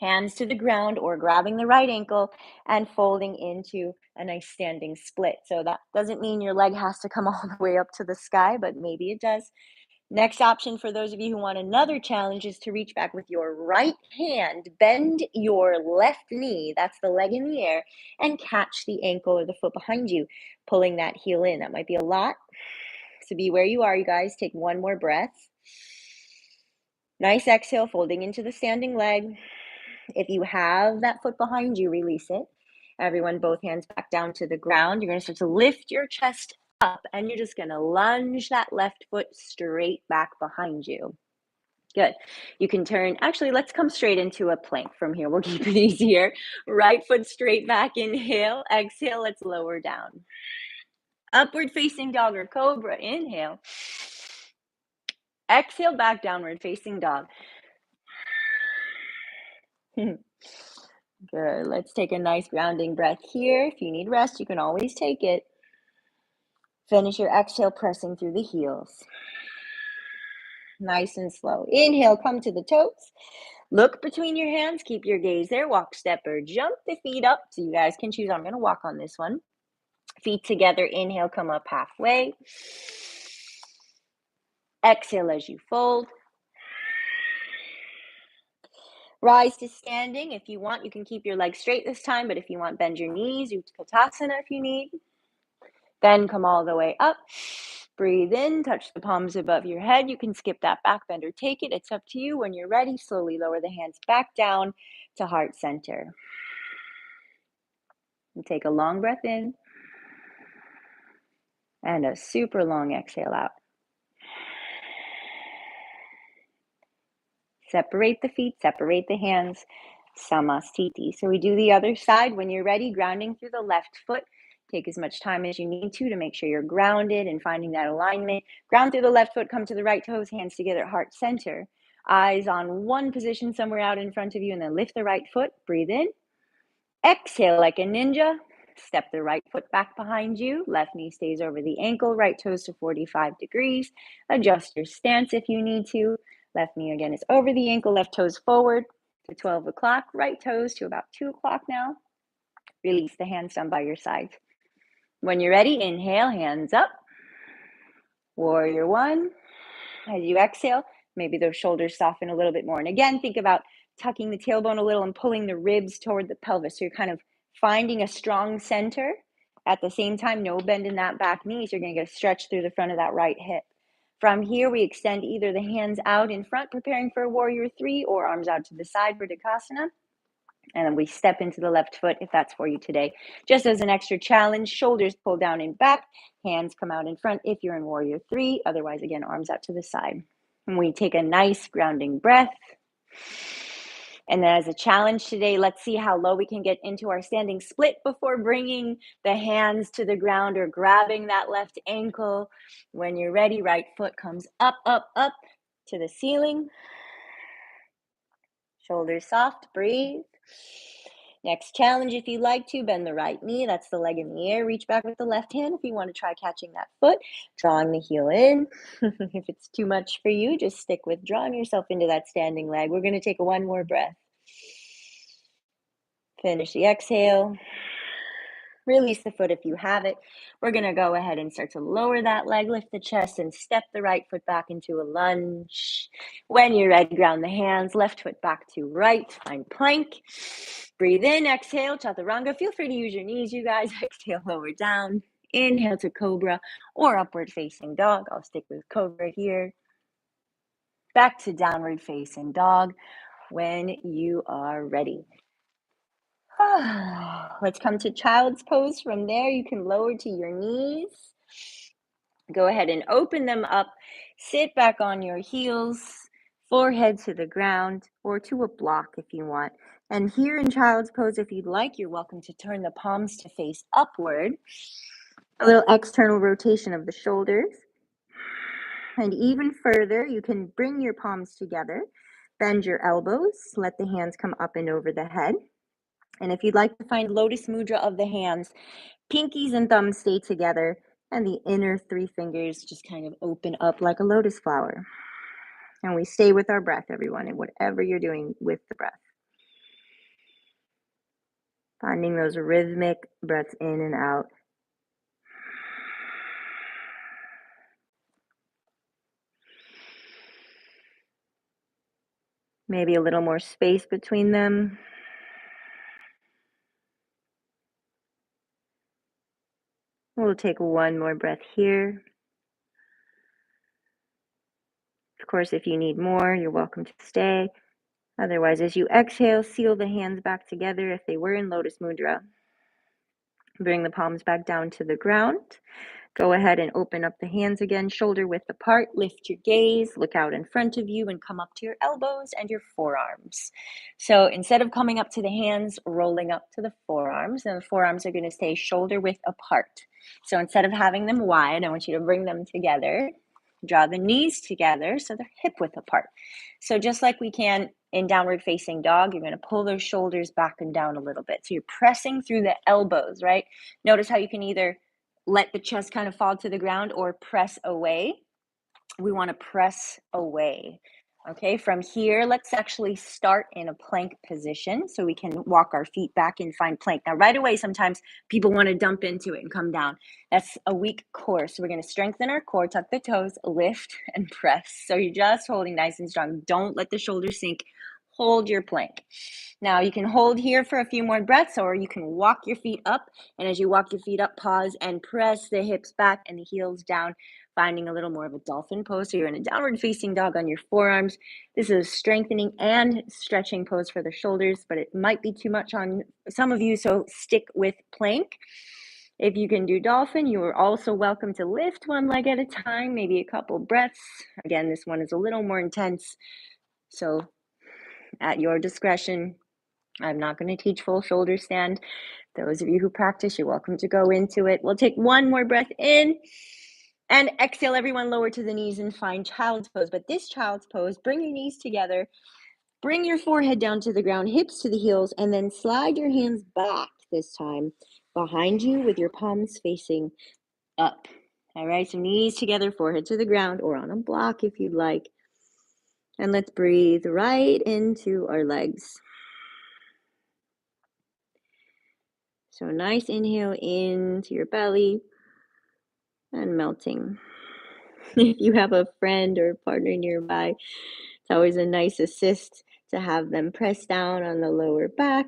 Hands to the ground or grabbing the right ankle and folding into a nice standing split. So that doesn't mean your leg has to come all the way up to the sky, but maybe it does. Next option for those of you who want another challenge is to reach back with your right hand, bend your left knee, that's the leg in the air, and catch the ankle or the foot behind you, pulling that heel in. That might be a lot. So be where you are, you guys. Take one more breath. Nice exhale, folding into the standing leg. If you have that foot behind you, release it. Everyone, both hands back down to the ground. You're going to start to lift your chest up, and you're just going to lunge that left foot straight back behind you. Good. You can turn, actually, let's come straight into a plank from here. We'll keep it easier. Right foot straight back, inhale. Exhale, let's lower down. Upward facing dog or cobra, inhale. Exhale, back downward facing dog. Good. Let's take a nice grounding breath here. If you need rest, you can always take it. Finish your exhale, pressing through the heels. Nice and slow. Inhale, come to the toes. Look between your hands. Keep your gaze there. Walk, step, or jump the feet up. So you guys can choose. I'm going to walk on this one. Feet together. Inhale, come up halfway. Exhale as you fold. Rise to standing. If you want, you can keep your legs straight this time, but if you want, bend your knees. Utkatasana if you need. Then come all the way up. Breathe in, touch the palms above your head. You can skip that back bend or take it. It's up to you. When you're ready, slowly lower the hands back down to heart center. And take a long breath in and a super long exhale out. Separate the feet, separate the hands. Samastiti. So we do the other side. When you're ready, grounding through the left foot. Take as much time as you need to make sure you're grounded and finding that alignment. Ground through the left foot, come to the right toes, hands together at heart center. Eyes on one position somewhere out in front of you, and then lift the right foot. Breathe in. Exhale like a ninja. Step the right foot back behind you. Left knee stays over the ankle. Right toes to 45 degrees. Adjust your stance if you need to. Left knee again is over the ankle. Left toes forward to 12 o'clock. Right toes to about 2 o'clock now. Release the hands down by your sides. When you're ready, inhale, hands up. Warrior one. As you exhale, maybe those shoulders soften a little bit more. And again, think about tucking the tailbone a little and pulling the ribs toward the pelvis. So you're kind of finding a strong center. At the same time, no bend in that back knee. So you're going to get a stretch through the front of that right hip. From here, we extend either the hands out in front, preparing for a warrior three, or arms out to the side for Dikasana. And then we step into the left foot if that's for you today. Just as an extra challenge, shoulders pull down and back, hands come out in front if you're in warrior three. Otherwise, again, arms out to the side. And we take a nice grounding breath. And then as a challenge today, let's see how low we can get into our standing split before bringing the hands to the ground or grabbing that left ankle. When you're ready, right foot comes up, up, up to the ceiling. Shoulders soft, breathe. Next challenge, if you'd like to, bend the right knee. That's the leg in the air. Reach back with the left hand if you want to try catching that foot, drawing the heel in. If it's too much for you, just stick with drawing yourself into that standing leg. We're going to take one more breath. Finish the exhale. Release the foot if you have it. We're going to go ahead and start to lower that leg, lift the chest, and step the right foot back into a lunge. When you're ready, ground the hands, left foot back to right, find plank. Breathe in, exhale, chaturanga. Feel free to use your knees, you guys. Exhale, lower down. Inhale to cobra or upward facing dog. I'll stick with cobra here. Back to downward facing dog when you are ready. Let's come to child's pose. From there, you can lower to your knees. Go ahead and open them up. Sit back on your heels, forehead to the ground, or to a block if you want. And here in child's pose, if you'd like, you're welcome to turn the palms to face upward. A little external rotation of the shoulders. And even further, you can bring your palms together. Bend your elbows. Let the hands come up and over the head. And if you'd like to find lotus mudra of the hands, pinkies and thumbs stay together, and the inner three fingers just kind of open up like a lotus flower. And we stay with our breath, everyone, and whatever you're doing with the breath. Finding those rhythmic breaths in and out. Maybe a little more space between them. We'll take one more breath here. Of course, if you need more, you're welcome to stay. Otherwise, as you exhale, seal the hands back together if they were in Lotus Mudra. Bring the palms back down to the ground. Go ahead and open up the hands again, shoulder width apart. Lift your gaze, look out in front of you, and come up to your elbows and your forearms. So instead of coming up to the hands, rolling up to the forearms, and the forearms are going to stay shoulder width apart. So instead of having them wide, I want you to bring them together. Draw the knees together so they're hip width apart. So just like we can in downward facing dog, you're going to pull those shoulders back and down a little bit. So you're pressing through the elbows, right? Notice how you can either let the chest kind of fall to the ground or press away. We want to press away. Okay, from here, let's actually start in a plank position so we can walk our feet back and find plank. Now, right away, sometimes people want to dump into it and come down. That's a weak core. So we're going to strengthen our core, tuck the toes, lift, and press. So you're just holding nice and strong. Don't let the shoulders sink. Hold your plank. Now, you can hold here for a few more breaths, or you can walk your feet up. And as you walk your feet up, pause and press the hips back and the heels down, finding a little more of a dolphin pose. So you're in a downward facing dog on your forearms. This is a strengthening and stretching pose for the shoulders, but it might be too much on some of you, so stick with plank. If you can do dolphin, you are also welcome to lift one leg at a time, maybe a couple breaths. Again, this one is a little more intense, so at your discretion. I'm not going to teach full shoulder stand. Those of you who practice, you're welcome to go into it. We'll take one more breath in and exhale. Everyone lower to the knees and find child's pose. But this child's pose, bring your knees together, bring your forehead down to the ground, hips to the heels, and then slide your hands back this time behind you with your palms facing up. All right, so knees together, forehead to the ground, or on a block if you'd like. And let's breathe right into our legs. So nice inhale into your belly and melting. If you have a friend or partner nearby, it's always a nice assist to have them press down on the lower back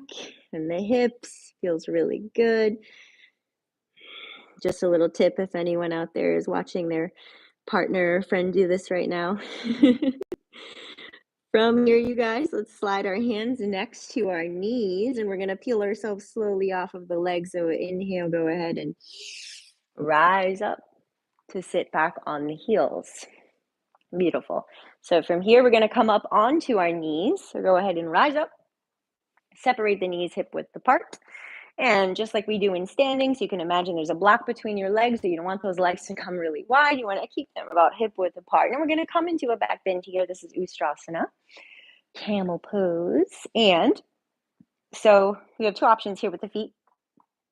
and the hips. Feels really good. Just a little tip if anyone out there is watching their partner or friend do this right now. From here, you guys, let's slide our hands next to our knees, and we're going to peel ourselves slowly off of the legs. So inhale, go ahead and rise up to sit back on the heels. Beautiful. So from here, we're going to come up onto our knees. So go ahead and rise up, separate the knees hip width apart. And just like we do in standing, so you can imagine there's a block between your legs, so you don't want those legs to come really wide. You want to keep them about hip width apart. And we're going to come into a back bend here. This is Ustrasana, camel pose. And so we have two options here with the feet.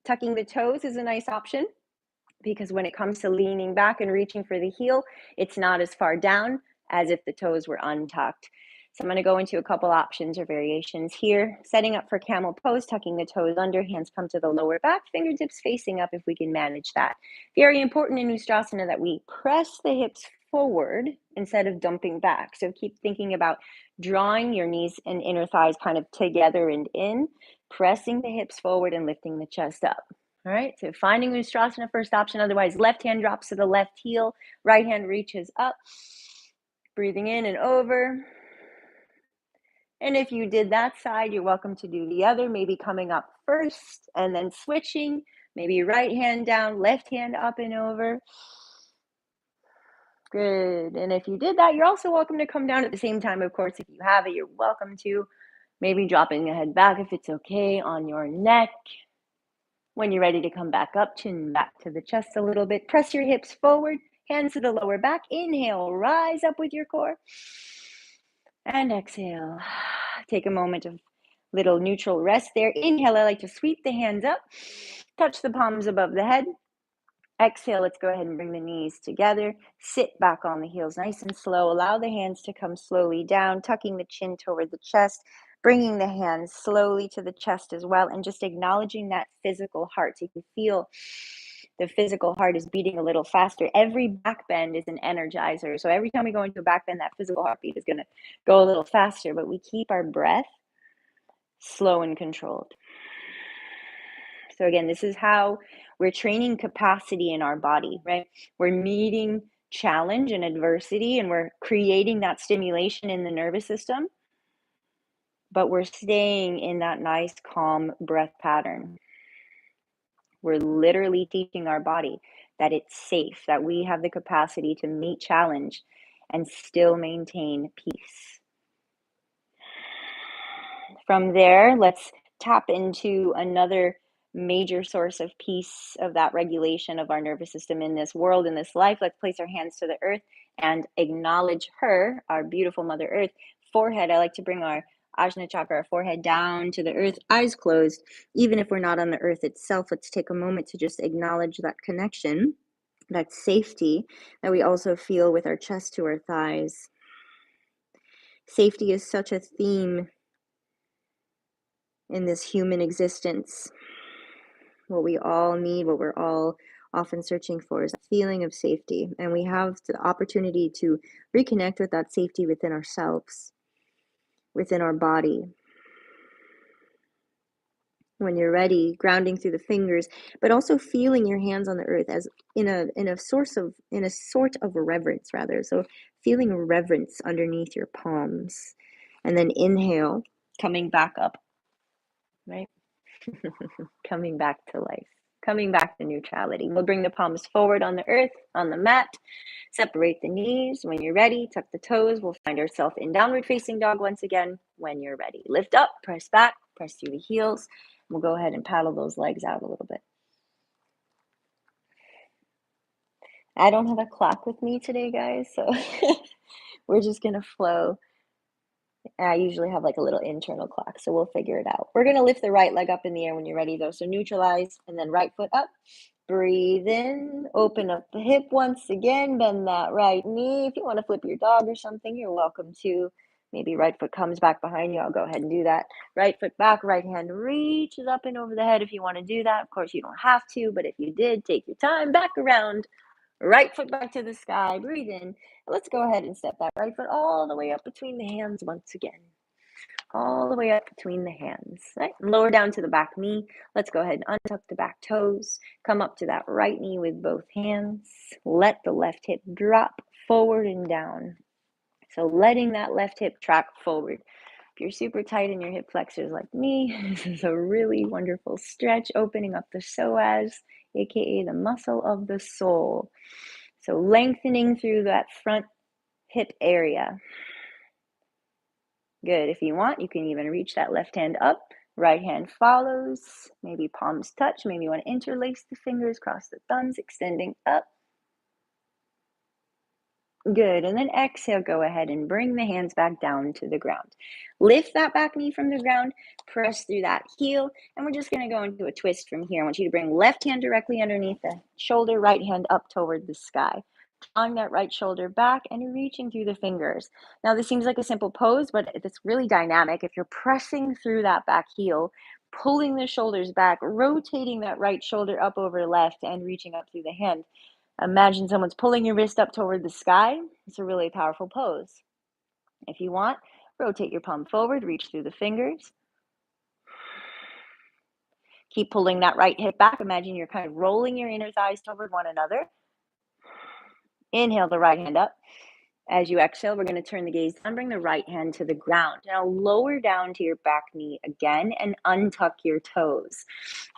Tucking the toes is a nice option because when it comes to leaning back and reaching for the heel, it's not as far down as if the toes were untucked. So I'm going to go into a couple options or variations here. Setting up for camel pose, tucking the toes under, hands come to the lower back, fingertips facing up if we can manage that. Very important in Ustrasana that we press the hips forward instead of dumping back. So keep thinking about drawing your knees and inner thighs kind of together and in, pressing the hips forward and lifting the chest up. All right, so finding Ustrasana, first option. Otherwise, left hand drops to the left heel, right hand reaches up, breathing in and over. And if you did that side, you're welcome to do the other, maybe coming up first and then switching, maybe right hand down, left hand up and over. Good. And if you did that, you're also welcome to come down at the same time. Of course, if you have it, you're welcome to. Maybe dropping the head back if it's okay on your neck. When you're ready to come back up, chin back to the chest a little bit. Press your hips forward, hands to the lower back. Inhale, rise up with your core. And exhale. Take a moment of little neutral rest there. Inhale, I like to sweep the hands up. Touch the palms above the head. Exhale, let's go ahead and bring the knees together. Sit back on the heels nice and slow. Allow the hands to come slowly down, tucking the chin toward the chest. Bringing the hands slowly to the chest as well, and just acknowledging that physical heart. So you can feel the physical heart is beating a little faster. Every back bend is an energizer. So every time we go into a back bend, that physical heartbeat is going to go a little faster, but we keep our breath slow and controlled. So again, this is how we're training capacity in our body, right? We're meeting challenge and adversity, and we're creating that stimulation in the nervous system, but we're staying in that nice, calm breath pattern. We're literally teaching our body that it's safe, that we have the capacity to meet challenge and still maintain peace. From there, let's tap into another major source of peace, of that regulation of our nervous system in this world, in this life. Let's place our hands to the earth and acknowledge her, our beautiful Mother Earth. Forehead, I like to bring our Ajna chakra, our forehead down to the earth, eyes closed. Even if we're not on the earth itself, let's take a moment to just acknowledge that connection, that safety that we also feel with our chest to our thighs. Safety is such a theme in this human existence. What we all need, what we're all often searching for, is a feeling of safety. And we have the opportunity to reconnect with that safety within ourselves, within our body. When you're ready, grounding through the fingers, but also feeling your hands on the earth as in a sort of reverence, rather. So feeling reverence underneath your palms. And then inhale, coming back up, right? Coming back to life, coming back to neutrality. We'll bring the palms forward on the earth, on the mat. Separate the knees. When you're ready, tuck the toes. We'll find ourselves in downward facing dog once again when you're ready. Lift up, press back, press through the heels. We'll go ahead and paddle those legs out a little bit. I don't have a clock with me today, guys, so we're just going to flow. I usually have like a little internal clock, so we'll figure it out. We're going to lift the right leg up in the air when you're ready, though. So neutralize, and then right foot up. Breathe in, open up the hip once again, bend that right knee. If you want to flip your dog or something, you're welcome to. Maybe right foot comes back behind you. I'll go ahead and do that. Right foot back, right hand reaches up and over the head if you want to do that. Of course, you don't have to, but if you did, take your time. Back around. Right foot back to the sky. Breathe in. Let's go ahead and step that right foot all the way up between the hands once again. All the way up between the hands, right? Lower down to the back knee. Let's go ahead and untuck the back toes. Come up to that right knee with both hands. Let the left hip drop forward and down. So letting that left hip track forward. If you're super tight in your hip flexors like me, this is a really wonderful stretch, opening up the psoas, aka the muscle of the soul. So lengthening through that front hip area. Good. If you want, you can even reach that left hand up. Right hand follows. Maybe palms touch. Maybe you want to interlace the fingers, cross the thumbs, extending up. Good. And then exhale, go ahead and bring the hands back down to the ground. Lift that back knee from the ground, press through that heel, and we're just going to go into a twist from here. I want you to bring left hand directly underneath the shoulder, right hand up toward the sky. Drawing that right shoulder back and reaching through the fingers. Now, this seems like a simple pose, but it's really dynamic. If you're pressing through that back heel, pulling the shoulders back, rotating that right shoulder up over left, and reaching up through the hand. Imagine someone's pulling your wrist up toward the sky. It's a really powerful pose. If you want, rotate your palm forward, reach through the fingers. Keep pulling that right hip back. Imagine you're kind of rolling your inner thighs toward one another. Inhale the right hand up. As you exhale, we're going to turn the gaze down, bring the right hand to the ground. Now lower down to your back knee again and untuck your toes.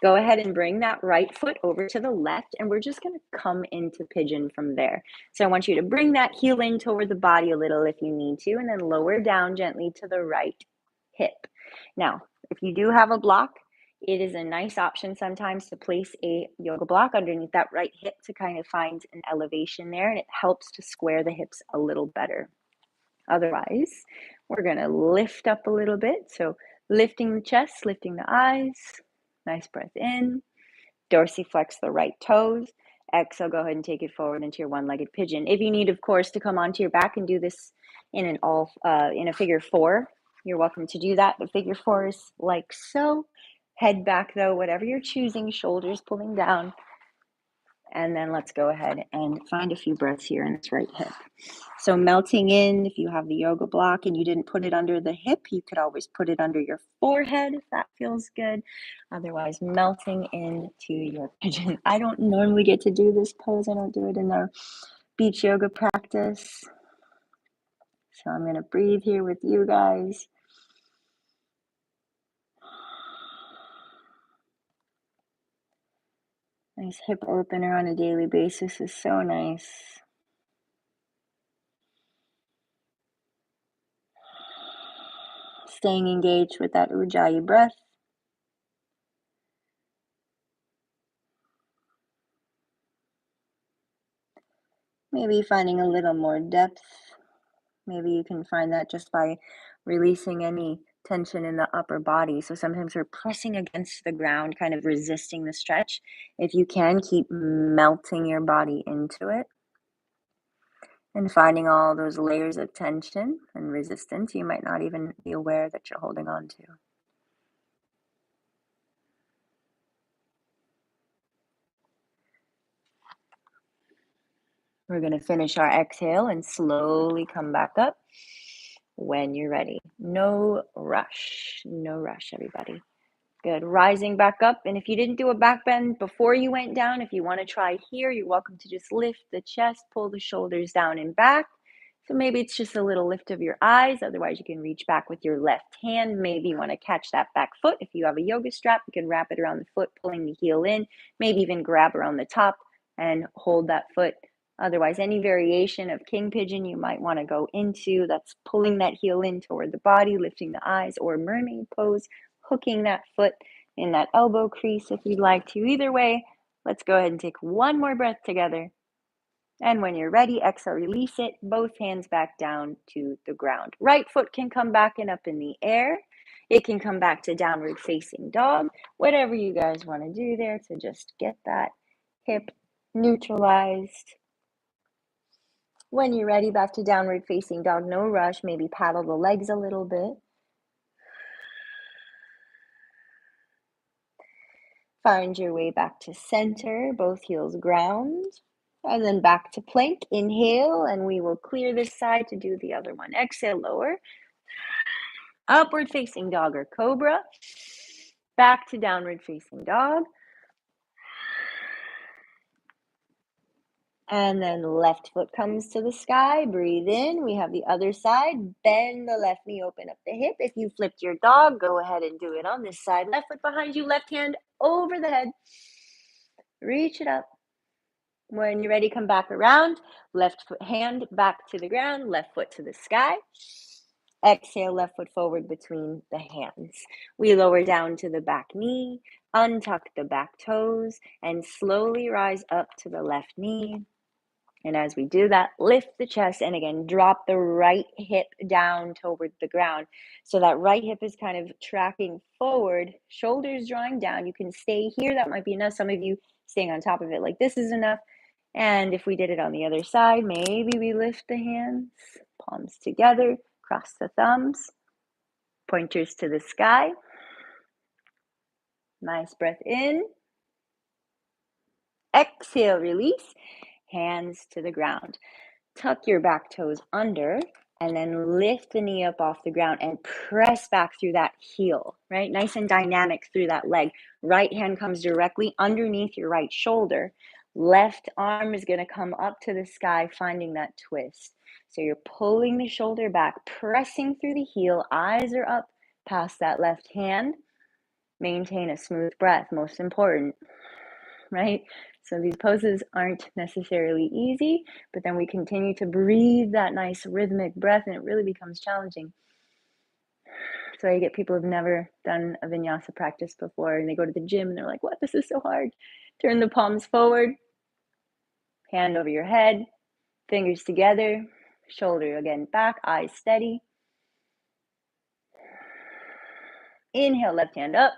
Go ahead and bring that right foot over to the left, and we're just going to come into pigeon from there. So I want you to bring that heel in toward the body a little if you need to, and then lower down gently to the right hip. Now, if you do have a block, it is a nice option sometimes to place a yoga block underneath that right hip to kind of find an elevation there, and it helps to square the hips a little better. Otherwise, we're going to lift up a little bit. So lifting the chest, lifting the eyes. Nice breath in. Dorsiflex the right toes. Exhale, go ahead and take it forward into your one-legged pigeon. If you need, of course, to come onto your back and do this in a figure four, You're welcome to do that. The figure fours like so. Head back though, whatever you're choosing, shoulders pulling down. And then let's go ahead and find a few breaths here in this right hip. So melting in, if you have the yoga block and you didn't put it under the hip, you could always put it under your forehead if that feels good. Otherwise, melting into your pigeon. I don't normally get to do this pose. I don't do it in our beach yoga practice. So I'm going to breathe here with you guys. Nice hip opener on a daily basis is so nice. Staying engaged with that Ujjayi breath. Maybe finding a little more depth. Maybe you can find that just by releasing any tension in the upper body. So sometimes we're pressing against the ground, kind of resisting the stretch. If you can, keep melting your body into it and finding all those layers of tension and resistance you might not even be aware that you're holding on to. We're going to finish our exhale and slowly come back up when you're ready. No rush, everybody. Good. Rising back up. And if you didn't do a back bend before you went down, if you want to try here, you're welcome to just lift the chest, pull the shoulders down and back. So maybe it's just a little lift of your eyes. Otherwise, you can reach back with your left hand. Maybe you want to catch that back foot. If you have a yoga strap, you can wrap it around the foot, pulling the heel in. Maybe even grab around the top and hold that foot. Otherwise, any variation of king pigeon you might want to go into, that's pulling that heel in toward the body, lifting the eyes, or mermaid pose, hooking that foot in that elbow crease if you'd like to. Either way, let's go ahead and take one more breath together. And when you're ready, exhale, release it, both hands back down to the ground. Right foot can come back and up in the air. It can come back to downward facing dog. Whatever you guys want to do there to just get that hip neutralized. When you're ready, back to downward facing dog, no rush. Maybe paddle the legs a little bit. Find your way back to center, both heels ground. And then back to plank. Inhale, and we will clear this side to do the other one. Exhale, lower. Upward facing dog or cobra. Back to downward facing dog. And then left foot comes to the sky. Breathe in. We have the other side. Bend the left knee, open up the hip. If you flipped your dog, go ahead and do it on this side. Left foot behind you, left hand over the head. Reach it up. When you're ready, come back around. Left foot hand back to the ground, left foot to the sky. Exhale, left foot forward between the hands. We lower down to the back knee, untuck the back toes, and slowly rise up to the left knee. And as we do that, lift the chest and again, drop the right hip down toward the ground. So that right hip is kind of tracking forward, shoulders drawing down. You can stay here. That might be enough. Some of you staying on top of it like this is enough. And if we did it on the other side, maybe we lift the hands, palms together, cross the thumbs, pointers to the sky. Nice breath in. Exhale, release. Hands to the ground. Tuck your back toes under and then lift the knee up off the ground and press back through that heel, right? Nice and dynamic through that leg. Right hand comes directly underneath your right shoulder. Left arm is going to come up to the sky, finding that twist. So you're pulling the shoulder back, pressing through the heel. Eyes are up past that left hand. Maintain a smooth breath, most important, right? So these poses aren't necessarily easy, but then we continue to breathe that nice rhythmic breath and it really becomes challenging. So I get people who've never done a vinyasa practice before and they go to the gym and they're like, what, this is so hard. Turn the palms forward, hand over your head, fingers together, shoulder again back, eyes steady. Inhale, left hand up.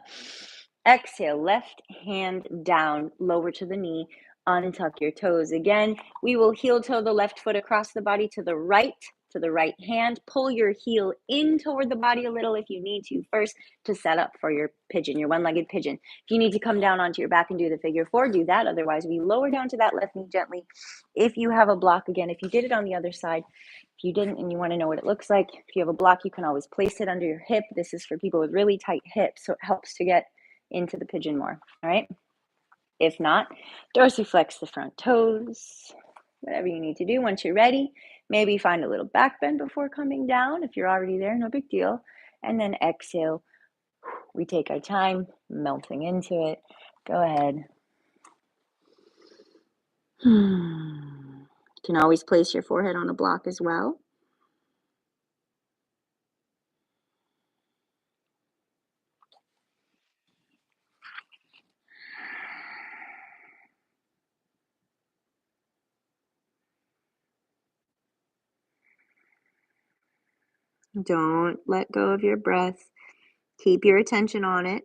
Exhale, left hand down, lower to the knee. Untuck your toes again. We will heel toe the left foot across the body to the right to the right hand. Pull your heel in toward the body a little if you need to first to set up for your pigeon, your one-legged pigeon. If you need to come down onto your back and do the figure four, do that. Otherwise, we lower down to that left knee gently. If you have a block, again, if you did it on the other side, if you didn't and you want to know what it looks like, if you have a block, you can always place it under your hip. This is for people with really tight hips, so it helps to get into the pigeon more, all right? If not, dorsiflex the front toes, whatever you need to do. Once you're ready, maybe find a little back bend before coming down. If you're already there, no big deal. And then exhale. We take our time, melting into it. Go ahead. You can always place your forehead on a block as well. Don't let go of your breath. Keep your attention on it.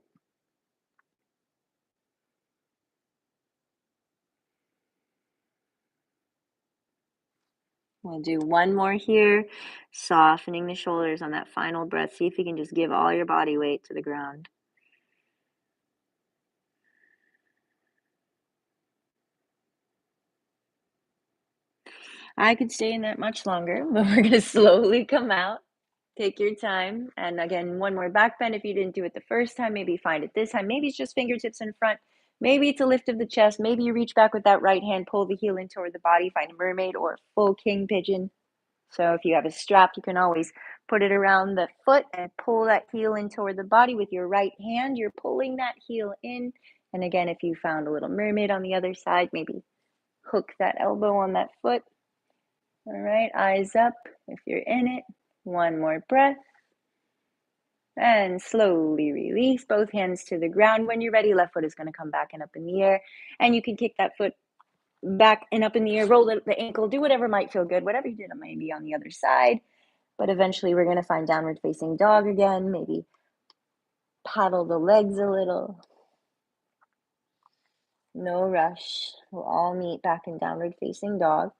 We'll do one more here, softening the shoulders on that final breath. See if you can just give all your body weight to the ground. I could stay in that much longer, but we're going to slowly come out. Take your time. And again, one more back bend. If you didn't do it the first time, maybe find it this time. Maybe it's just fingertips in front. Maybe it's a lift of the chest. Maybe you reach back with that right hand, pull the heel in toward the body, find a mermaid or a full king pigeon. So if you have a strap, you can always put it around the foot and pull that heel in toward the body with your right hand. You're pulling that heel in. And again, if you found a little mermaid on the other side, maybe hook that elbow on that foot. All right, eyes up if you're in it. One more breath. And slowly release both hands to the ground. When you're ready, left foot is going to come back and up in the air. And you can kick that foot back and up in the air, roll the ankle, do whatever might feel good. Whatever you did maybe on the other side. But eventually we're going to find downward facing dog again. Maybe paddle the legs a little. No rush. We'll all meet back in downward facing dog.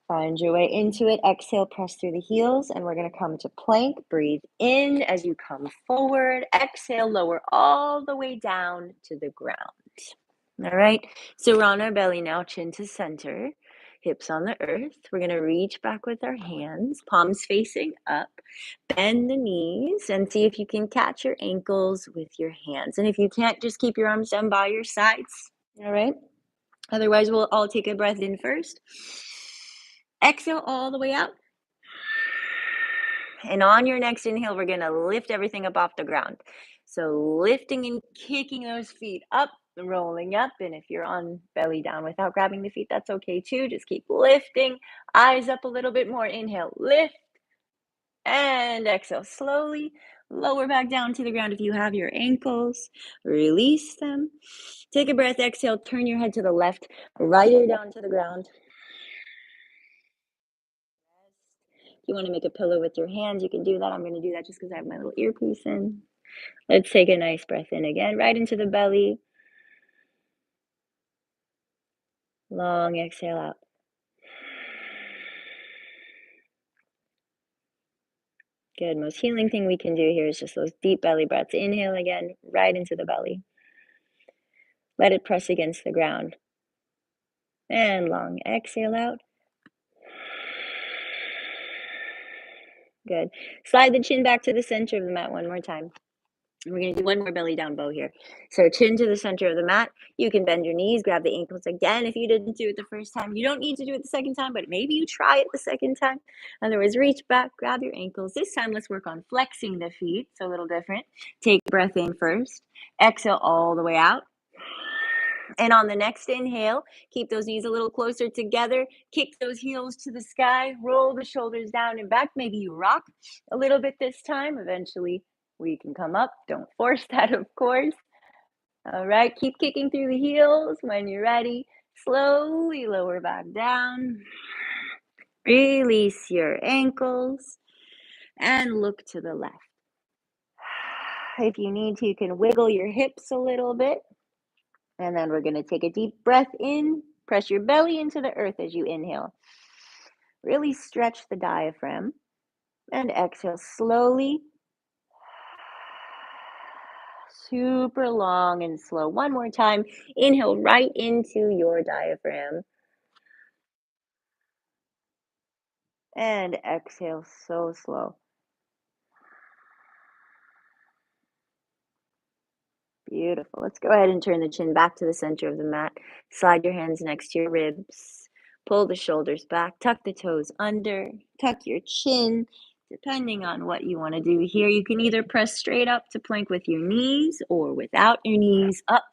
Find your way into it. Exhale, press through the heels, and we're going to come to plank. Breathe in as you come forward. Exhale, lower all the way down to the ground. All right, so we're on our belly now, chin to center, hips on the earth. We're going to reach back with our hands, palms facing up. Bend the knees and see if you can catch your ankles with your hands. And if you can't, just keep your arms down by your sides. All right, otherwise we'll all take a breath in first. Exhale all the way out. And on your next inhale, we're going to lift everything up off the ground. So lifting and kicking those feet up, rolling up. And if you're on belly down without grabbing the feet, that's okay too. Just keep lifting. Eyes up a little bit more. Inhale, lift. And exhale, slowly lower back down to the ground. If you have your ankles, release them. Take a breath. Exhale, turn your head to the left, right ear down to the ground. If you want to make a pillow with your hands, you can do that. I'm going to do that just because I have my little earpiece in. Let's take a nice breath in again, right into the belly. Long exhale out. Good. Most healing thing we can do here is just those deep belly breaths. Inhale again, right into the belly. Let it press against the ground. And long exhale out. Good. Slide the chin back to the center of the mat one more time. And we're going to do one more belly down bow here. So chin to the center of the mat. You can bend your knees, grab the ankles again. If you didn't do it the first time, you don't need to do it the second time, but maybe you try it the second time. Otherwise, reach back, grab your ankles. This time, let's work on flexing the feet. So a little different. Take a breath in first. Exhale all the way out. And on the next inhale, keep those knees a little closer together. Kick those heels to the sky. Roll the shoulders down and back. Maybe you rock a little bit this time. Eventually, we can come up. Don't force that, of course. All right, keep kicking through the heels. When you're ready, slowly lower back down. Release your ankles and look to the left. If you need to, you can wiggle your hips a little bit. And then we're going to take a deep breath in. Press your belly into the earth as you inhale. Really stretch the diaphragm. And exhale slowly. Super long and slow. One more time. Inhale right into your diaphragm. And exhale so slow. Beautiful. Let's go ahead and turn the chin back to the center of the mat. Slide your hands next to your ribs. Pull the shoulders back. Tuck the toes under. Tuck your chin. Depending on what you want to do here, you can either press straight up to plank with your knees or without your knees up.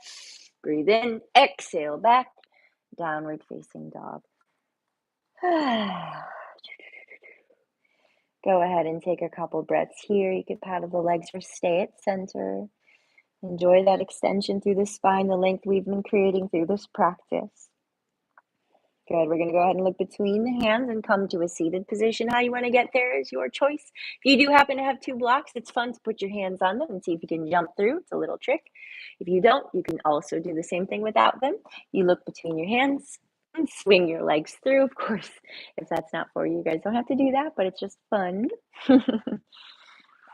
Breathe in. Exhale back. Downward facing dog. Go ahead and take a couple breaths here. You could paddle the legs or stay at center. Enjoy that extension through the spine, the length we've been creating through this practice. Good. We're going to go ahead and look between the hands and come to a seated position. How you want to get there is your choice. If you do happen to have two blocks, it's fun to put your hands on them and see if you can jump through. It's a little trick. If you don't, you can also do the same thing without them. You look between your hands and swing your legs through. Of course, if that's not for you, you guys don't have to do that, but it's just fun.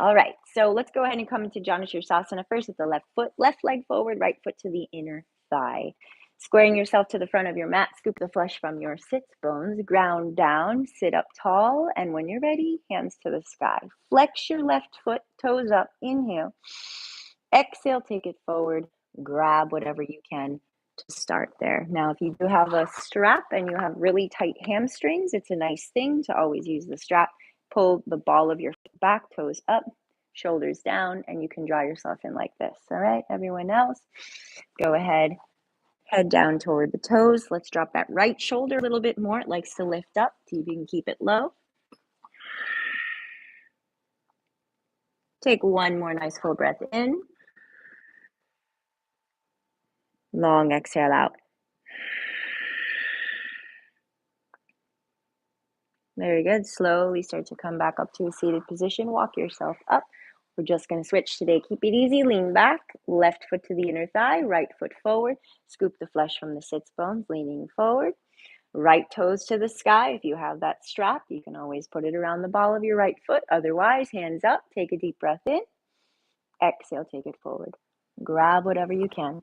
All right, so let's go ahead and come into Janushirsasana first with the left foot, left leg forward, right foot to the inner thigh. Squaring yourself to the front of your mat, scoop the flesh from your sits bones, ground down, sit up tall, and when you're ready, hands to the sky. Flex your left foot, toes up, inhale. Exhale, take it forward, grab whatever you can to start there. Now, if you do have a strap and you have really tight hamstrings, it's a nice thing to always use the strap. Pull the ball of your foot back, toes up, shoulders down, and you can draw yourself in like this. All right, everyone else, go ahead. Head down toward the toes. Let's drop that right shoulder a little bit more. It likes to lift up. See if you can keep it low. Take one more nice full breath in. Long exhale out. Very good. Slowly start to come back up to a seated position. Walk yourself up. We're just going to switch today. Keep it easy. Lean back. Left foot to the inner thigh. Right foot forward. Scoop the flesh from the sits bones, leaning forward. Right toes to the sky. If you have that strap, you can always put it around the ball of your right foot. Otherwise, hands up. Take a deep breath in. Exhale, take it forward. Grab whatever you can.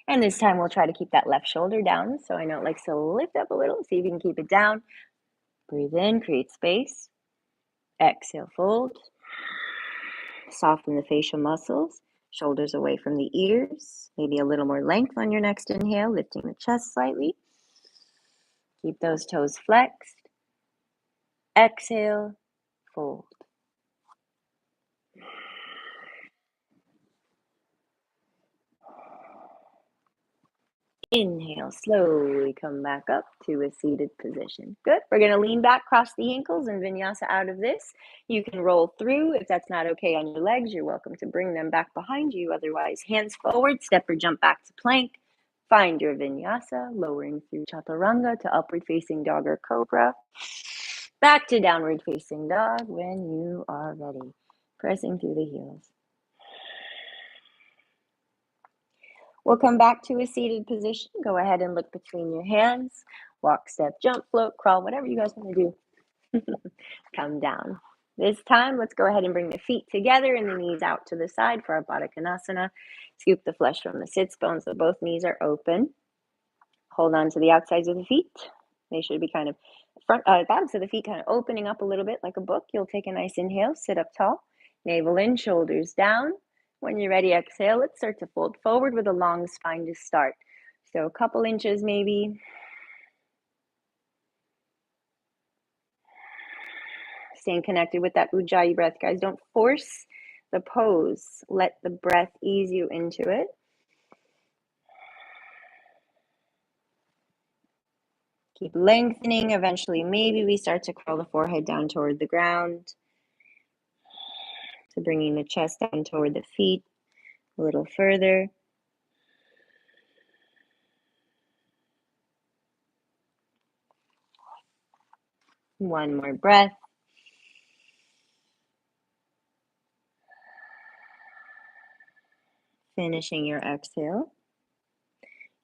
And this time we'll try to keep that left shoulder down. So I know it likes to lift up a little. See if you can keep it down. Breathe in, create space. Exhale, fold. Soften the facial muscles. Shoulders away from the ears. Maybe a little more length on your next inhale, lifting the chest slightly. Keep those toes flexed. Exhale, fold. Inhale, slowly come back up to a seated position. Good. We're going to lean back, cross the ankles, and vinyasa out of this. You can roll through. If that's not okay on your legs, you're welcome to bring them back behind you. Otherwise, hands forward, step or jump back to plank. Find your vinyasa, lowering through chaturanga to upward facing dog or cobra. Back to downward facing dog when you are ready. Pressing through the heels. We'll come back to a seated position. Go ahead and look between your hands. Walk, step, jump, float, crawl, whatever you guys want to do. Come down. This time, let's go ahead and bring the feet together and the knees out to the side for our Baddha Konasana. Scoop the flesh from the sits bones so both knees are open. Hold on to the outsides of the feet. They should be kind of bottoms of the feet kind of opening up a little bit like a book. You'll take a nice inhale, sit up tall, navel in, shoulders down. When you're ready, exhale. Let's start to fold forward with a long spine to start. So a couple inches maybe. Staying connected with that Ujjayi breath, guys. Don't force the pose. Let the breath ease you into it. Keep lengthening. Eventually, maybe we start to curl the forehead down toward the ground. So bringing the chest down toward the feet a little further. One more breath. Finishing your exhale.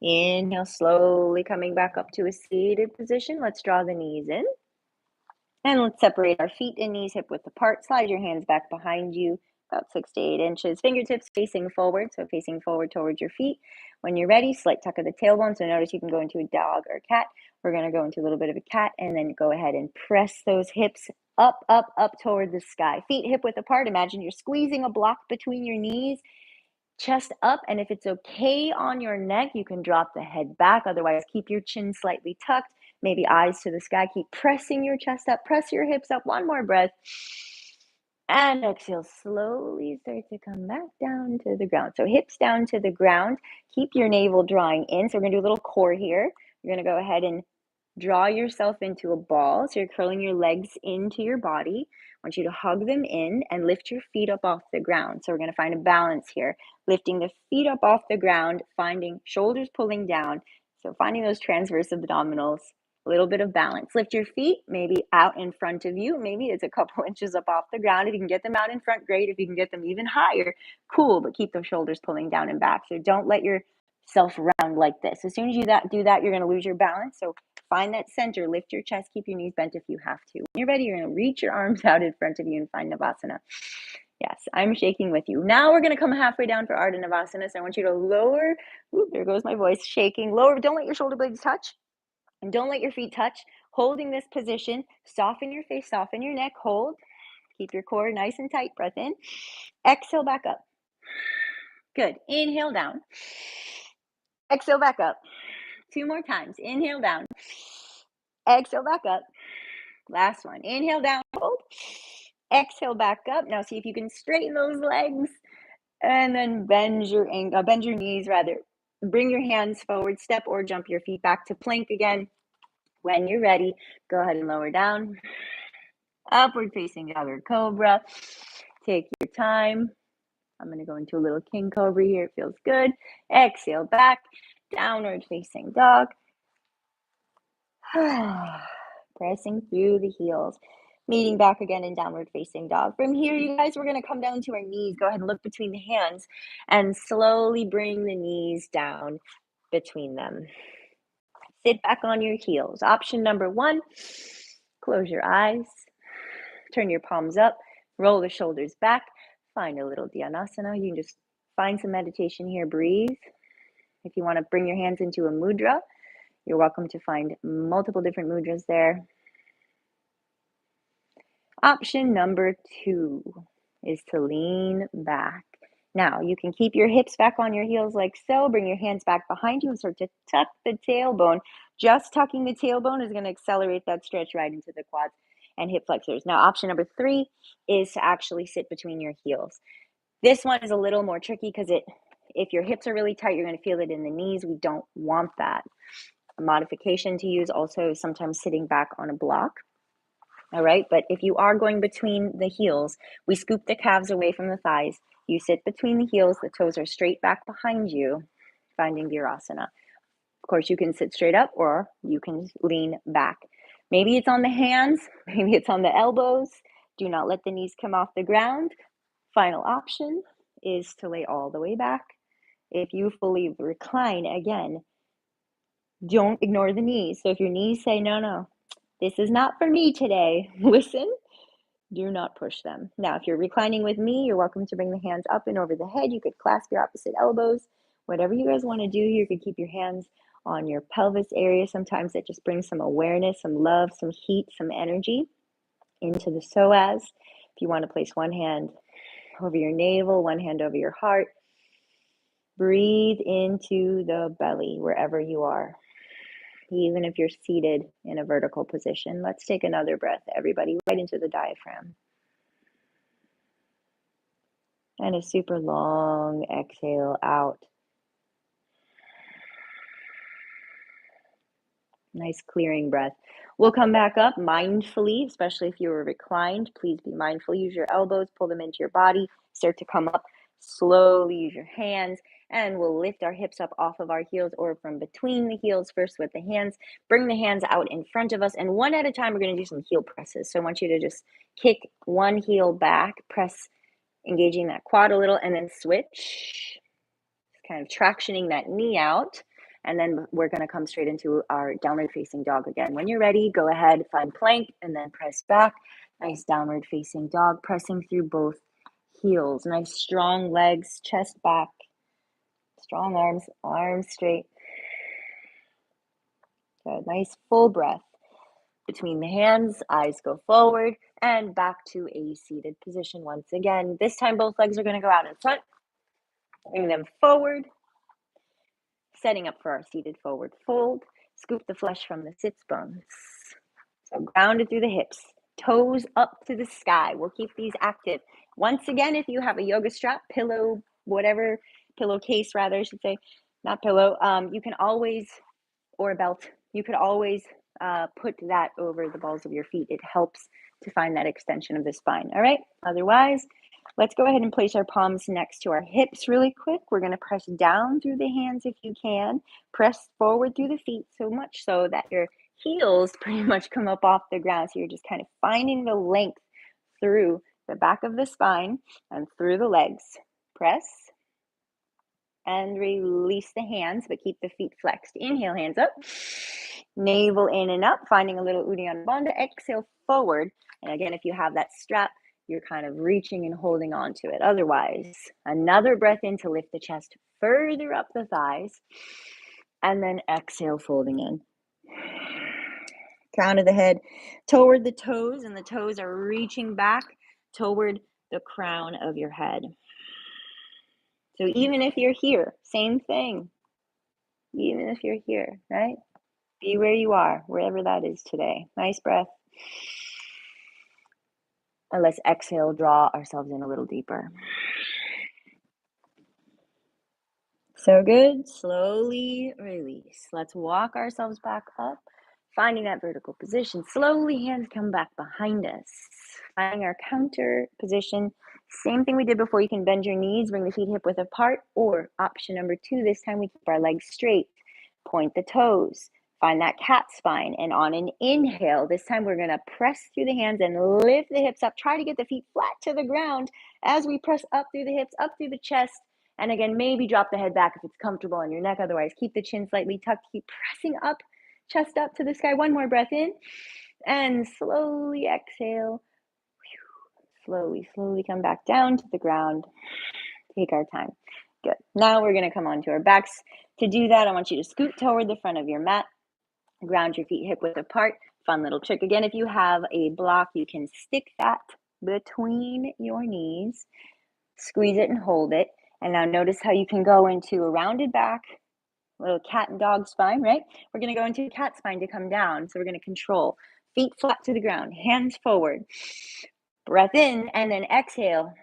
Inhale, slowly coming back up to a seated position. Let's draw the knees in. And let's separate our feet and knees hip width apart. Slide your hands back behind you, about 6 to 8 inches. Fingertips facing forward, so facing forward towards your feet. When you're ready, slight tuck of the tailbone. So notice you can go into a dog or cat. We're going to go into a little bit of a cat, and then go ahead and press those hips up, up, up toward the sky. Feet hip width apart. Imagine you're squeezing a block between your knees. Chest up, and if it's okay on your neck, you can drop the head back. Otherwise, keep your chin slightly tucked, maybe eyes to the sky. Keep pressing your chest up, press your hips up. One more breath. And exhale, slowly start to come back down to the ground. So hips down to the ground. Keep your navel drawing in. So we're going to do a little core here. You're going to go ahead and draw yourself into a ball. So you're curling your legs into your body. I want you to hug them in and lift your feet up off the ground. So we're going to find a balance here. Lifting the feet up off the ground, finding shoulders pulling down. So finding those transverse abdominals, a little bit of balance. Lift your feet maybe out in front of you. Maybe it's a couple inches up off the ground. If you can get them out in front, great. If you can get them even higher, cool. But keep those shoulders pulling down and back. So don't let yourself round like this. As soon as you do that, you're going to lose your balance. So find that center, lift your chest, keep your knees bent if you have to. When you're ready, you're going to reach your arms out in front of you and find Navasana. Yes, I'm shaking with you. Now we're going to come halfway down for Ardha Navasana. So I want you to lower, there goes my voice, shaking, lower, don't let your shoulder blades touch, and don't let your feet touch. Holding this position, soften your face, soften your neck, hold. Keep your core nice and tight, breath in. Exhale back up. Good, inhale down. Exhale back up. 2 more times, inhale down. Exhale back up. Last one. Inhale down, hold. Exhale back up. Now see if you can straighten those legs, and then bend your knees rather. Bring your hands forward, step or jump your feet back to plank again. When you're ready, go ahead and lower down. Upward facing downward cobra. Take your time. I'm going to go into a little king cobra here. It feels good. Exhale back. Downward facing dog. Pressing through the heels. Meeting back again in downward facing dog. From here, you guys, we're going to come down to our knees. Go ahead and look between the hands and slowly bring the knees down between them. Sit back on your heels. Option number 1, close your eyes. Turn your palms up. Roll the shoulders back. Find a little Dhyānasana. You can just find some meditation here. Breathe. If you want to bring your hands into a mudra, you're welcome to find multiple different mudras there. Option number 2 is to lean back. Now, you can keep your hips back on your heels like so. Bring your hands back behind you and start to tuck the tailbone. Just tucking the tailbone is going to accelerate that stretch right into the quads and hip flexors. Now, option number 3 is to actually sit between your heels. This one is a little more tricky because if your hips are really tight, you're going to feel it in the knees. We don't want that. A modification to use also sometimes sitting back on a block. All right, but if you are going between the heels, we scoop the calves away from the thighs. You sit between the heels, the toes are straight back behind you, finding Virasana. Of course, you can sit straight up or you can lean back. Maybe it's on the hands, maybe it's on the elbows. Do not let the knees come off the ground. Final option is to lay all the way back. If you fully recline, again, don't ignore the knees. So if your knees say, no, this is not for me today, listen, do not push them. Now, if you're reclining with me, you're welcome to bring the hands up and over the head. You could clasp your opposite elbows. Whatever you guys want to do, you could keep your hands on your pelvis area. Sometimes that just brings some awareness, some love, some heat, some energy into the psoas. If you want to place one hand over your navel, one hand over your heart, breathe into the belly wherever you are. Even if you're seated in a vertical position. Let's take another breath, everybody, right into the diaphragm. And a super long exhale out. Nice clearing breath. We'll come back up mindfully, especially if you were reclined. Please be mindful. Use your elbows, pull them into your body. Start to come up. Slowly use your hands. And we'll lift our hips up off of our heels or from between the heels first with the hands. Bring the hands out in front of us. And one at a time, we're going to do some heel presses. So I want you to just kick one heel back, press, engaging that quad a little, and then switch. Kind of tractioning that knee out. And then we're going to come straight into our downward facing dog again. When you're ready, go ahead, find plank, and then press back. Nice downward facing dog, pressing through both heels. Nice strong legs, chest back, strong arms, arms straight. Good, nice full breath. Between the hands, eyes go forward and back to a seated position once again. This time, both legs are going to go out in front. Bring them forward. Setting up for our seated forward fold. Scoop the flesh from the sits bones. So grounded through the hips. Toes up to the sky. We'll keep these active. Once again, if you have a yoga strap, pillow, whatever, pillowcase rather, I should say, not pillow, you can always, or a belt, you could always put that over the balls of your feet. It helps to find that extension of the spine. All right. Otherwise, let's go ahead and place our palms next to our hips really quick. We're going to press down through the hands if you can. Press forward through the feet so much so that your heels pretty much come up off the ground. So you're just kind of finding the length through the back of the spine and through the legs. Press and release the hands, but keep the feet flexed. Inhale, hands up. Navel in and up, finding a little Uddiyana Bandha. Exhale, forward. And again, if you have that strap, you're kind of reaching and holding on to it. Otherwise, another breath in to lift the chest further up the thighs. And then exhale, folding in. Crown of the head toward the toes, and the toes are reaching back toward the crown of your head. So even if you're here, same thing. Even if you're here, right? Be where you are, wherever that is today. Nice breath. And let's exhale, draw ourselves in a little deeper. So good. Slowly release. Let's walk ourselves back up, finding that vertical position. Slowly, hands come back behind us. Finding our counter position. Same thing we did before. You can bend your knees, bring the feet hip width apart, or option number 2, this time we keep our legs straight. Point the toes. Find that cat spine. And on an inhale, this time we're going to press through the hands and lift the hips up. Try to get the feet flat to the ground as we press up through the hips, up through the chest. And again, maybe drop the head back if it's comfortable on your neck. Otherwise, keep the chin slightly tucked. Keep pressing up, chest up to the sky. One more breath in. And slowly exhale. Slowly, slowly come back down to the ground. Take our time. Good. Now we're going to come onto our backs. To do that, I want you to scoot toward the front of your mat. Ground your feet hip width apart. Fun little trick. Again, if you have a block, you can stick that between your knees. Squeeze it and hold it. And now notice how you can go into a rounded back, little cat and dog spine, right? We're going to go into a cat spine to come down. So we're going to control. Feet flat to the ground, hands forward. Breath in and then exhale.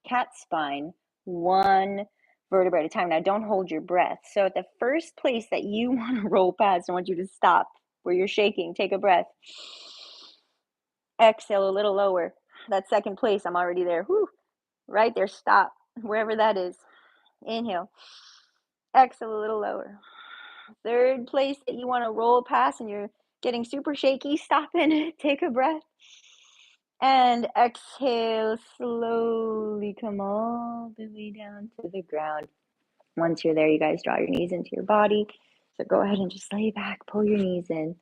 Cat spine, one vertebra at a time. Now don't hold your breath. So at the first place that you want to roll past, I want you to stop where you're shaking. Take a breath. Exhale a little lower. That second place, I'm already there. Whew. Right there, stop. Wherever that is. Inhale. Exhale a little lower. Third place that you want to roll past and you're getting super shaky, stop and take a breath. And exhale, slowly come all the way down to the ground. Once you're there, you guys draw your knees into your body. So go ahead and just lay back, pull your knees in.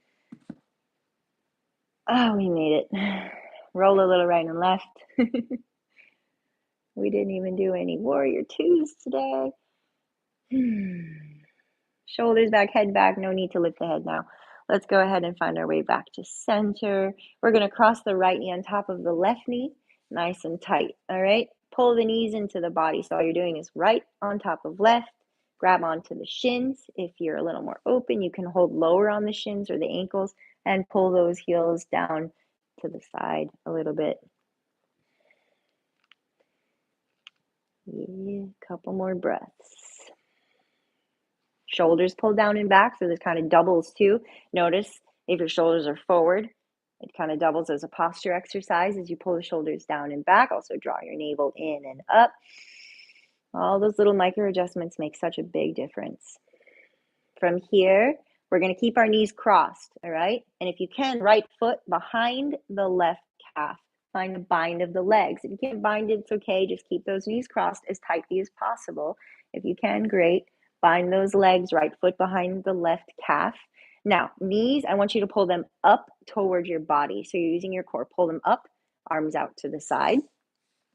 Oh, we made it. Roll a little right and left. We didn't even do any warrior twos today. Shoulders back, head back. No need to lift the head now. Let's go ahead and find our way back to center. We're going to cross the right knee on top of the left knee, nice and tight. All right. Pull the knees into the body. So all you're doing is right on top of left. Grab onto the shins. If you're a little more open, you can hold lower on the shins or the ankles and pull those heels down to the side a little bit. Yeah, couple more breaths. Shoulders pull down and back, so this kind of doubles too. Notice if your shoulders are forward, it kind of doubles as a posture exercise as you pull the shoulders down and back. Also draw your navel in and up. All those little micro adjustments make such a big difference. From here, we're going to keep our knees crossed, all right? And if you can, right foot behind the left calf. Find the bind of the legs. If you can't bind it, it's okay. Just keep those knees crossed as tightly as possible. If you can, great. Find those legs, right foot behind the left calf. Now, knees, I want you to pull them up toward your body. So you're using your core. Pull them up, arms out to the side.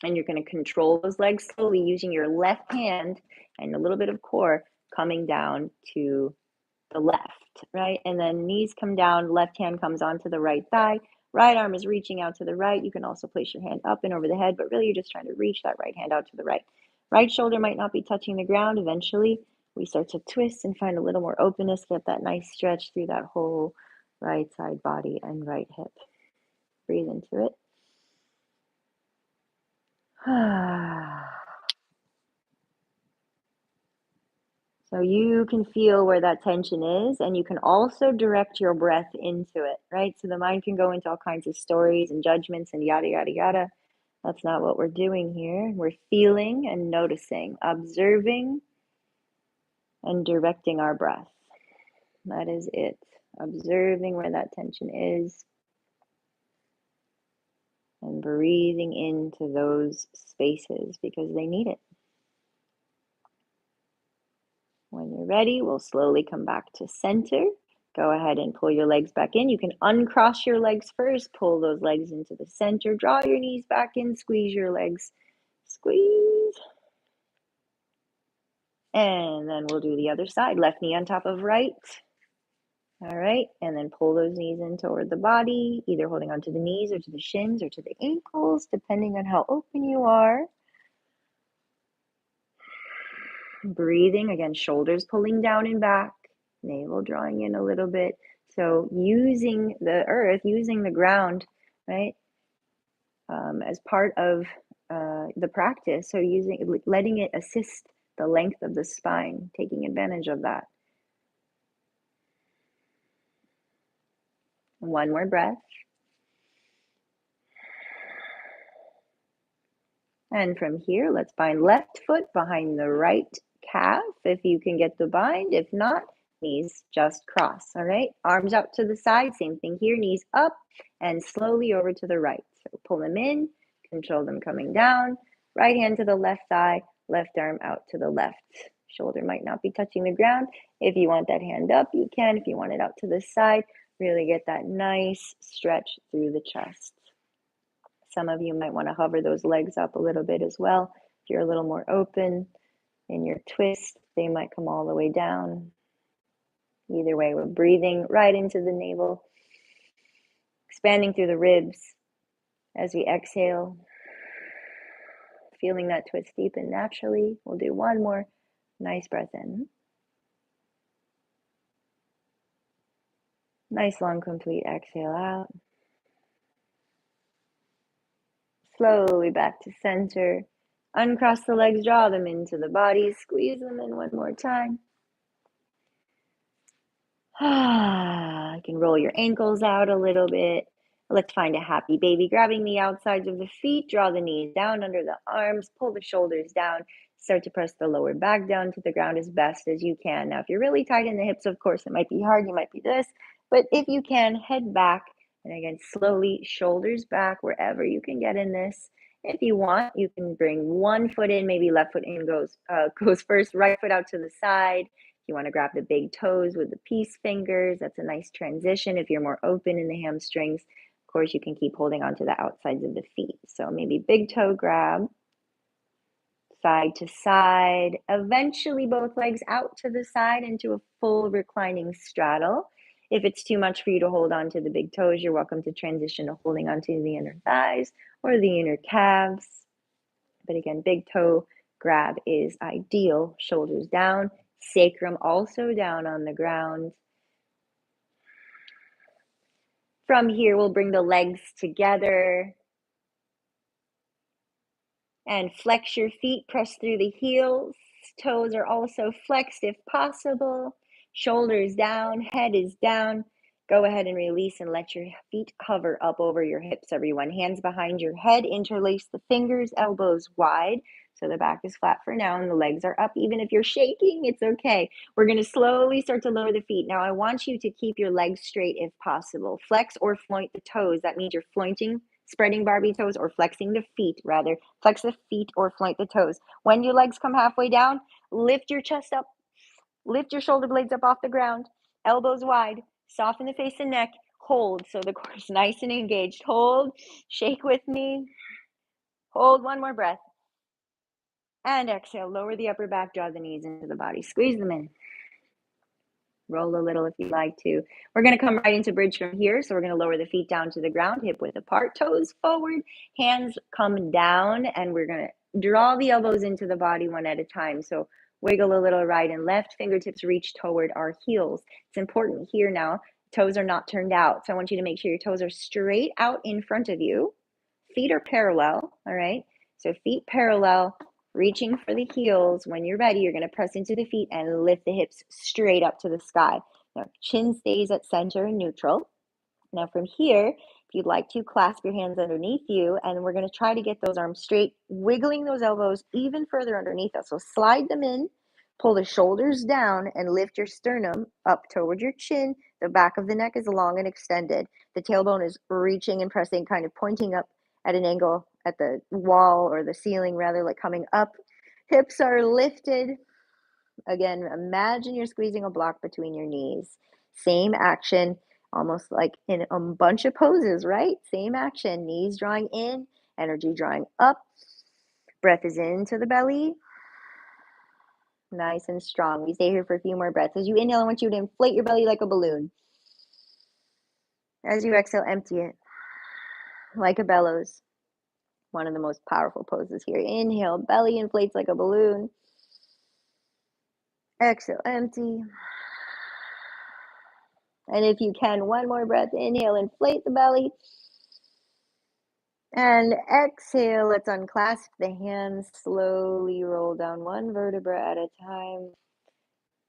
And you're going to control those legs slowly using your left hand and a little bit of core coming down to the left, right? And then knees come down, left hand comes onto the right thigh. Right arm is reaching out to the right. You can also place your hand up and over the head, but really you're just trying to reach that right hand out to the right. Right shoulder might not be touching the ground. Eventually, we start to twist and find a little more openness, get that nice stretch through that whole right side body and right hip. Breathe into it. So you can feel where that tension is, and you can also direct your breath into it, right? So the mind can go into all kinds of stories and judgments and yada, yada, yada. That's not what we're doing here. We're feeling and noticing, observing and directing our breath. That is it. Observing where that tension is and breathing into those spaces because they need it. When you're ready, we'll slowly come back to center. Go ahead and pull your legs back in. You can uncross your legs first, pull those legs into the center, draw your knees back in, squeeze your legs, squeeze. And then we'll do the other side, left knee on top of right. All right, and then pull those knees in toward the body, either holding onto the knees or to the shins or to the ankles, depending on how open you are. Breathing, again, shoulders pulling down and back, navel drawing in a little bit. So using the earth, using the ground, right, as part of the practice. So letting it assist the length of the spine, taking advantage of that. One more breath. And from here, let's bind left foot behind the right calf if you can get the bind. If not, knees just cross, all right? Arms out to the side, same thing here, knees up and slowly over to the right. So pull them in, control them coming down, right hand to the left thigh, left arm out to the left. Shoulder might not be touching the ground. If you want that hand up, you can. If you want it out to the side, really get that nice stretch through the chest. Some of you might want to hover those legs up a little bit as well. If you're a little more open in your twist, they might come all the way down. Either way, we're breathing right into the navel, expanding through the ribs as we exhale, feeling that twist deepen naturally. We'll do one more nice breath in. Nice long complete exhale out. Slowly back to center. Uncross the legs, draw them into the body, squeeze them in one more time. You can roll your ankles out a little bit. Let's find a happy baby. Grabbing the outsides of the feet, draw the knees down under the arms, pull the shoulders down, start to press the lower back down to the ground as best as you can. Now, if you're really tight in the hips, of course, it might be hard. You might be this, but if you can, head back. And again, slowly shoulders back wherever you can get in this. If you want, you can bring one foot in, maybe left foot in goes first, right foot out to the side. You want to grab the big toes with the peace fingers. That's a nice transition. If you're more open in the hamstrings, of course, you can keep holding on to the outsides of the feet. So maybe big toe grab, side to side, eventually both legs out to the side into a full reclining straddle. If it's too much for you to hold on to the big toes, you're welcome to transition to holding onto the inner thighs or the inner calves. But again, big toe grab is ideal. Shoulders down, sacrum also down on the ground. From here, we'll bring the legs together and flex your feet, press through the heels. Toes are also flexed if possible. Shoulders down, head is down. Go ahead and release and let your feet hover up over your hips, everyone. Hands behind your head, interlace the fingers, elbows wide. So the back is flat for now and the legs are up. Even if you're shaking, it's okay. We're going to slowly start to lower the feet. Now I want you to keep your legs straight if possible. Flex or floint the toes. That means you're flointing, spreading Barbie toes, or flexing the feet rather. Flex the feet or floint the toes. When your legs come halfway down, lift your chest up Lift your shoulder blades up off the ground, elbows wide, soften the face and neck, hold so the core is nice and engaged. Hold, shake with me, hold one more breath, and exhale. Lower the upper back, draw the knees into the body, squeeze them in. Roll a little if you like to. We're going to come right into bridge from here. So we're going to lower the feet down to the ground, hip width apart, toes forward, hands come down, and we're going to draw the elbows into the body one at a time. So wiggle a little right and left, fingertips reach toward our heels. It's important here now, toes are not turned out. So I want you to make sure your toes are straight out in front of you. Feet are parallel, all right? So feet parallel, reaching for the heels. When you're ready, you're going to press into the feet and lift the hips straight up to the sky. Now, chin stays at center and neutral. Now from here, if you'd like to, clasp your hands underneath you, and we're going to try to get those arms straight, wiggling those elbows even further underneath us. So slide them in, pull the shoulders down, and lift your sternum up toward your chin. The back of the neck is long and extended. The tailbone is reaching and pressing, kind of pointing up at an angle at the wall or the ceiling, rather, like coming up. Hips are lifted. Again, imagine you're squeezing a block between your knees. Same action, almost like in a bunch of poses, right? Same action, knees drawing in, energy drawing up. Breath is into the belly. Nice and strong. We stay here for a few more breaths. As you inhale, I want you to inflate your belly like a balloon. As you exhale, empty it like a bellows. One of the most powerful poses here. Inhale, belly inflates like a balloon. Exhale, empty. And if you can, one more breath. Inhale, inflate the belly. And exhale, let's unclasp the hands. Slowly roll down one vertebra at a time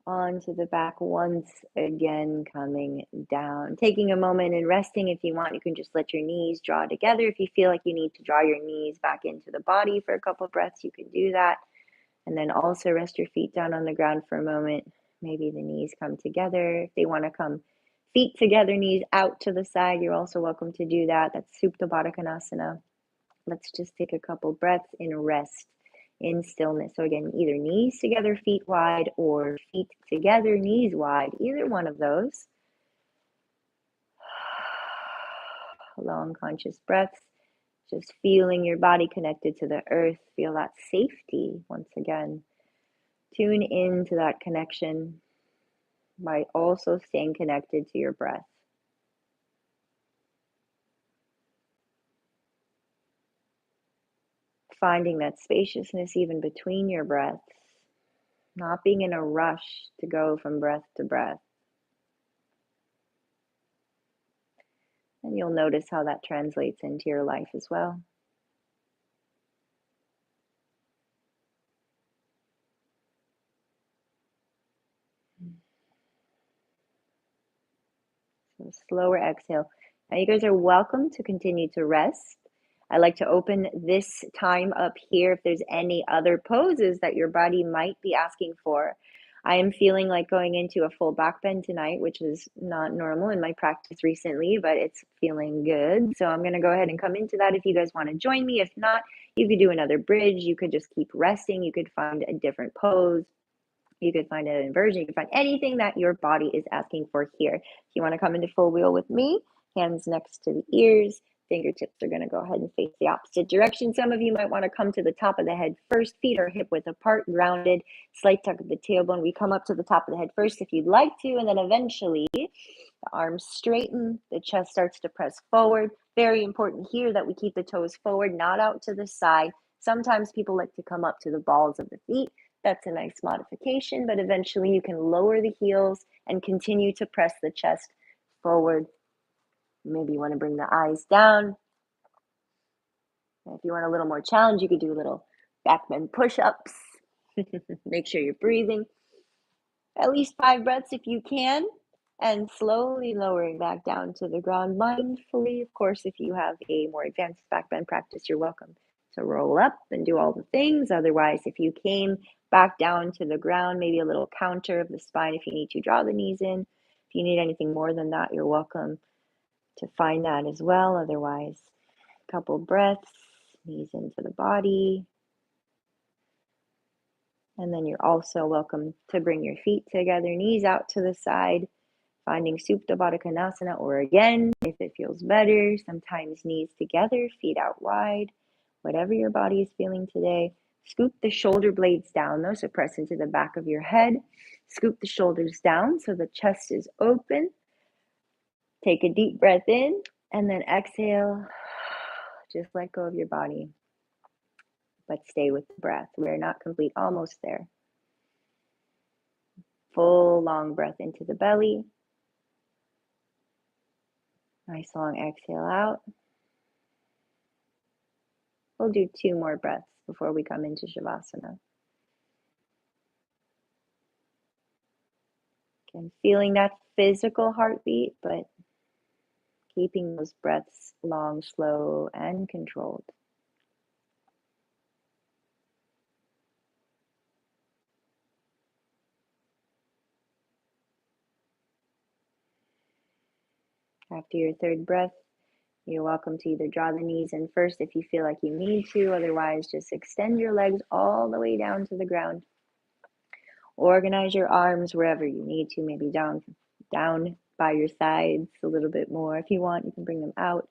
onto the back, once again coming down. Taking a moment and resting. If you want, you can just let your knees draw together. If you feel like you need to draw your knees back into the body for a couple breaths, you can do that. And then also rest your feet down on the ground for a moment. Maybe the knees come together. If they want to come feet together, knees out to the side, you're also welcome to do that. That's Supta Baddha Konasana. Let's just take a couple breaths in rest, in stillness. So again, either knees together, feet wide, or feet together, knees wide, either one of those. Long conscious breaths, just feeling your body connected to the earth. Feel that safety once again. Tune into that connection by also staying connected to your breath. Finding that spaciousness even between your breaths, not being in a rush to go from breath to breath. And you'll notice how that translates into your life as well. So slower exhale. Now you guys are welcome to continue to rest. I like to open this time up here if there's any other poses that your body might be asking for. I am feeling like going into a full back bend tonight, which is not normal in my practice recently, but it's feeling good. So I'm going to go ahead and come into that if you guys want to join me. If not, you could do another bridge. You could just keep resting. You could find a different pose. You could find an inversion. You could find anything that your body is asking for here. If you want to come into full wheel with me, hands next to the ears, fingertips are going to go ahead and face the opposite direction. Some of you might want to come to the top of the head first. Feet are hip width apart, grounded, slight tuck of the tailbone. We come up to the top of the head first if you'd like to, and then eventually the arms straighten, the chest starts to press forward. Very important here that we keep the toes forward, not out to the side. Sometimes people like to come up to the balls of the feet. That's a nice modification, but eventually you can lower the heels and continue to press the chest forward. Maybe you want to bring the eyes down. If you want a little more challenge, you could do little back bend push-ups. Make sure you're breathing. At least 5 breaths if you can, and slowly lowering back down to the ground mindfully. Of course, if you have a more advanced back bend practice, you're welcome to roll up and do all the things. Otherwise, if you came back down to the ground, maybe a little counter of the spine if you need to draw the knees in. If you need anything more than that, you're welcome to find that as well. Otherwise, a couple breaths, knees into the body. And then you're also welcome to bring your feet together, knees out to the side, finding Supta Baddha Konasana, or again, if it feels better, sometimes knees together, feet out wide, whatever your body is feeling today. Scoop the shoulder blades down, though, so press into the back of your head. Scoop the shoulders down so the chest is open. Take a deep breath in, and then exhale. Just let go of your body, but stay with the breath. We're not complete, almost there. Full long breath into the belly. Nice long exhale out. We'll do 2 more breaths before we come into Shavasana. Again, feeling that physical heartbeat, but keeping those breaths long, slow, and controlled. After your 3rd breath, you're welcome to either draw the knees in first if you feel like you need to, otherwise just extend your legs all the way down to the ground. Organize your arms wherever you need to, maybe down by your sides a little bit more. If you want, you can bring them out.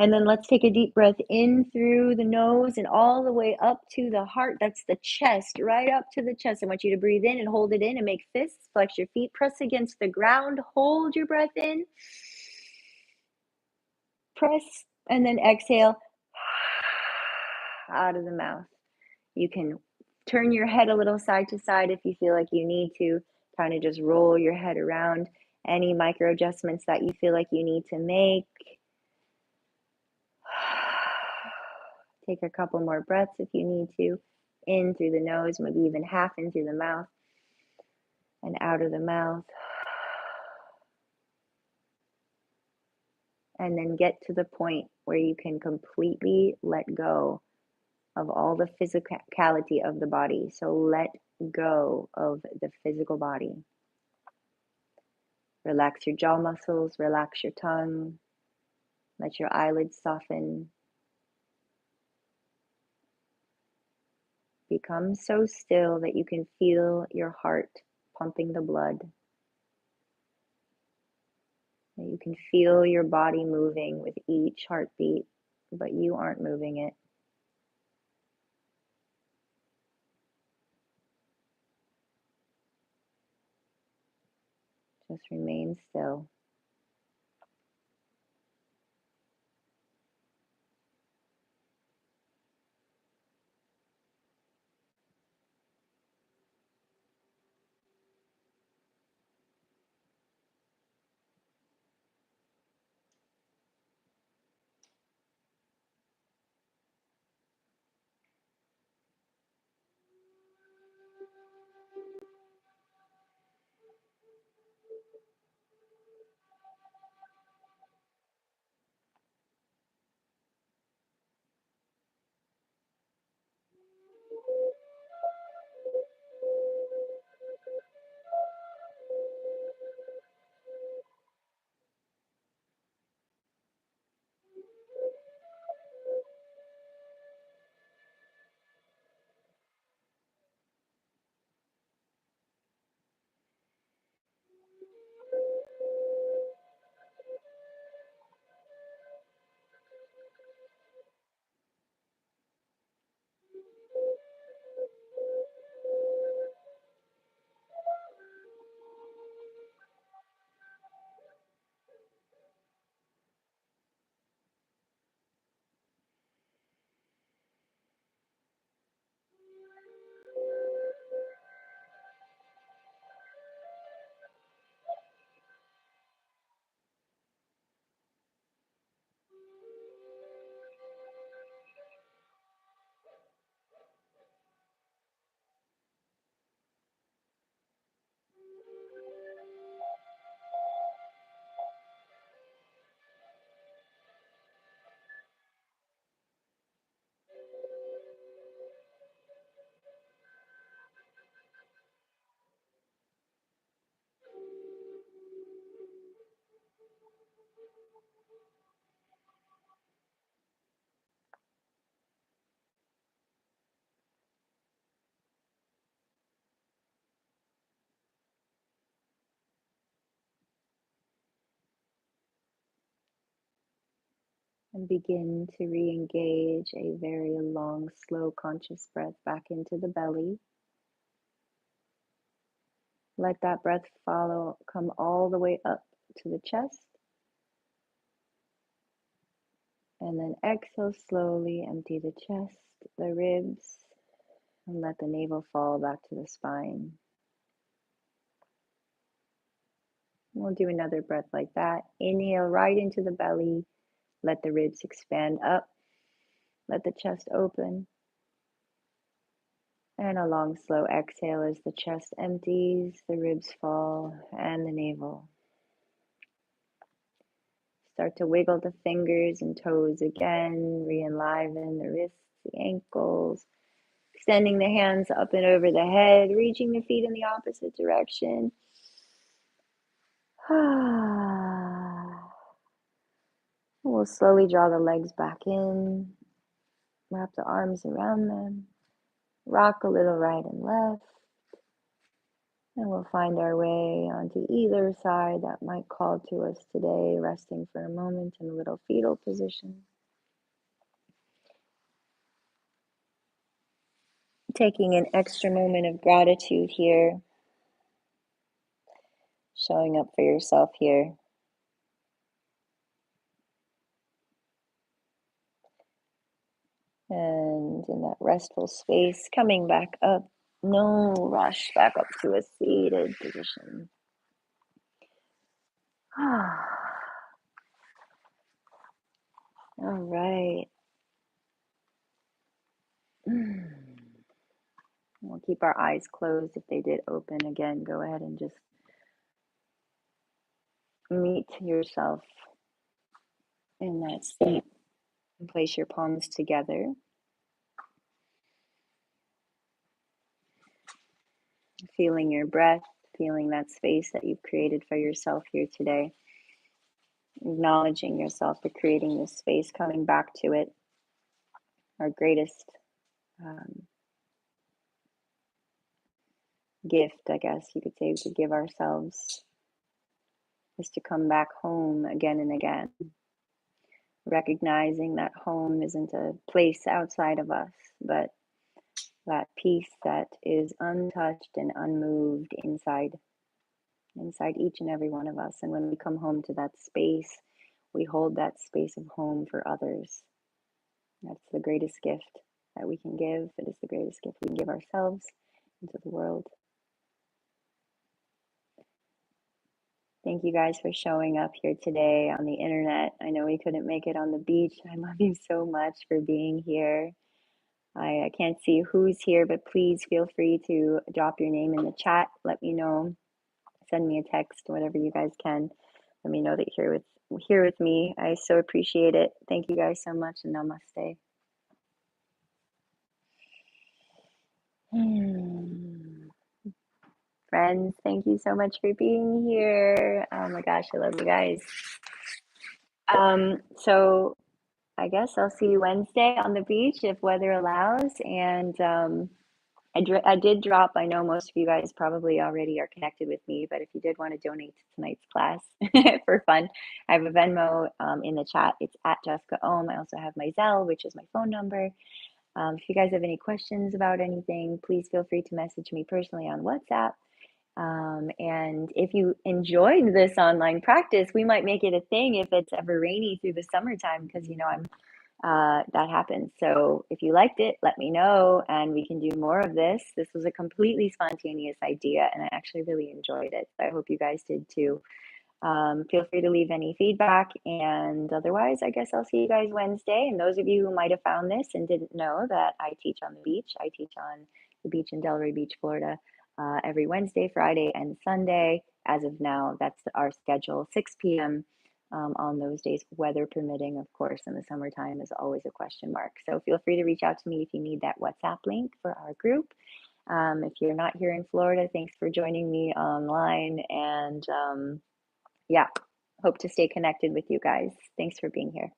And then let's take a deep breath in through the nose and all the way up to the heart. That's the chest, right up to the chest. I want you to breathe in and hold it in and make fists. Flex your feet, press against the ground, hold your breath in. Press, and then exhale out of the mouth. You can turn your head a little side to side if you feel like you need to. Kind of just roll your head around. Any micro adjustments that you feel like you need to make. Take a couple more breaths if you need to. In through the nose, maybe even half in through the mouth. And out of the mouth. And then get to the point where you can completely let go of all the physicality of the body. So let go of the physical body. Relax your jaw muscles, relax your tongue. Let your eyelids soften. Become so still that you can feel your heart pumping the blood. That you can feel your body moving with each heartbeat, but you aren't moving it. Just remain still. And begin to re-engage a very long, slow, conscious breath back into the belly. Let that breath come all the way up to the chest. And then exhale slowly, empty the chest, the ribs, and let the navel fall back to the spine. We'll do another breath like that. Inhale right into the belly. Let the ribs expand up. Let the chest open. And a long, slow exhale as the chest empties, the ribs fall, and the navel. Start to wiggle the fingers and toes again. Re-enliven the wrists, the ankles. Extending the hands up and over the head, reaching the feet in the opposite direction. We'll slowly draw the legs back in, wrap the arms around them, rock a little right and left, and we'll find our way onto either side that might call to us today, resting for a moment in a little fetal position. Taking an extra moment of gratitude here, showing up for yourself here. And in that restful space, coming back up, no rush, back up to a seated position. All right. We'll keep our eyes closed. If they did open again, go ahead and just meet yourself in that seat and place your palms together. Feeling your breath, feeling that space that you've created for yourself here today. Acknowledging yourself for creating this space, coming back to it. Our greatest gift, I guess you could say, we could give ourselves is to come back home again and again. Recognizing that home isn't a place outside of us, but that peace that is untouched and unmoved inside each and every one of us. And when we come home to that space, we hold that space of home for others. That's the greatest gift that we can give. It is the greatest gift we can give ourselves into the world. Thank you guys for showing up here today on the internet. I know we couldn't make it on the beach. I love you so much for being here. I can't see who's here, but please feel free to drop your name in the chat. Let me know. Send me a text, whatever you guys can. Let me know that you're here with me. I so appreciate it. Thank you guys so much, and namaste. Friends, thank you so much for being here. Oh my gosh, I love you guys. So I guess I'll see you Wednesday on the beach if weather allows. And I did drop, I know most of you guys probably already are connected with me, but if you did want to donate to tonight's class for fun, I have a Venmo in the chat. It's at Jessica Ohm. I also have my Zelle, which is my phone number. If you guys have any questions about anything, please feel free to message me personally on WhatsApp. And if you enjoyed this online practice, we might make it a thing if it's ever rainy through the summertime, because that happens. So if you liked it, let me know and we can do more of this. This was a completely spontaneous idea and I actually really enjoyed it. So I hope you guys did too. Feel free to leave any feedback, and otherwise I guess I'll see you guys Wednesday. And those of you who might have found this and didn't know that I teach on the beach, I teach on the beach in Delray Beach, Florida, every Wednesday, Friday, and Sunday. As of now, that's our schedule, 6 p.m. On those days, weather permitting, of course. In the summertime is always a question mark. So feel free to reach out to me if you need that WhatsApp link for our group. If you're not here in Florida, thanks for joining me online. And yeah, hope to stay connected with you guys. Thanks for being here.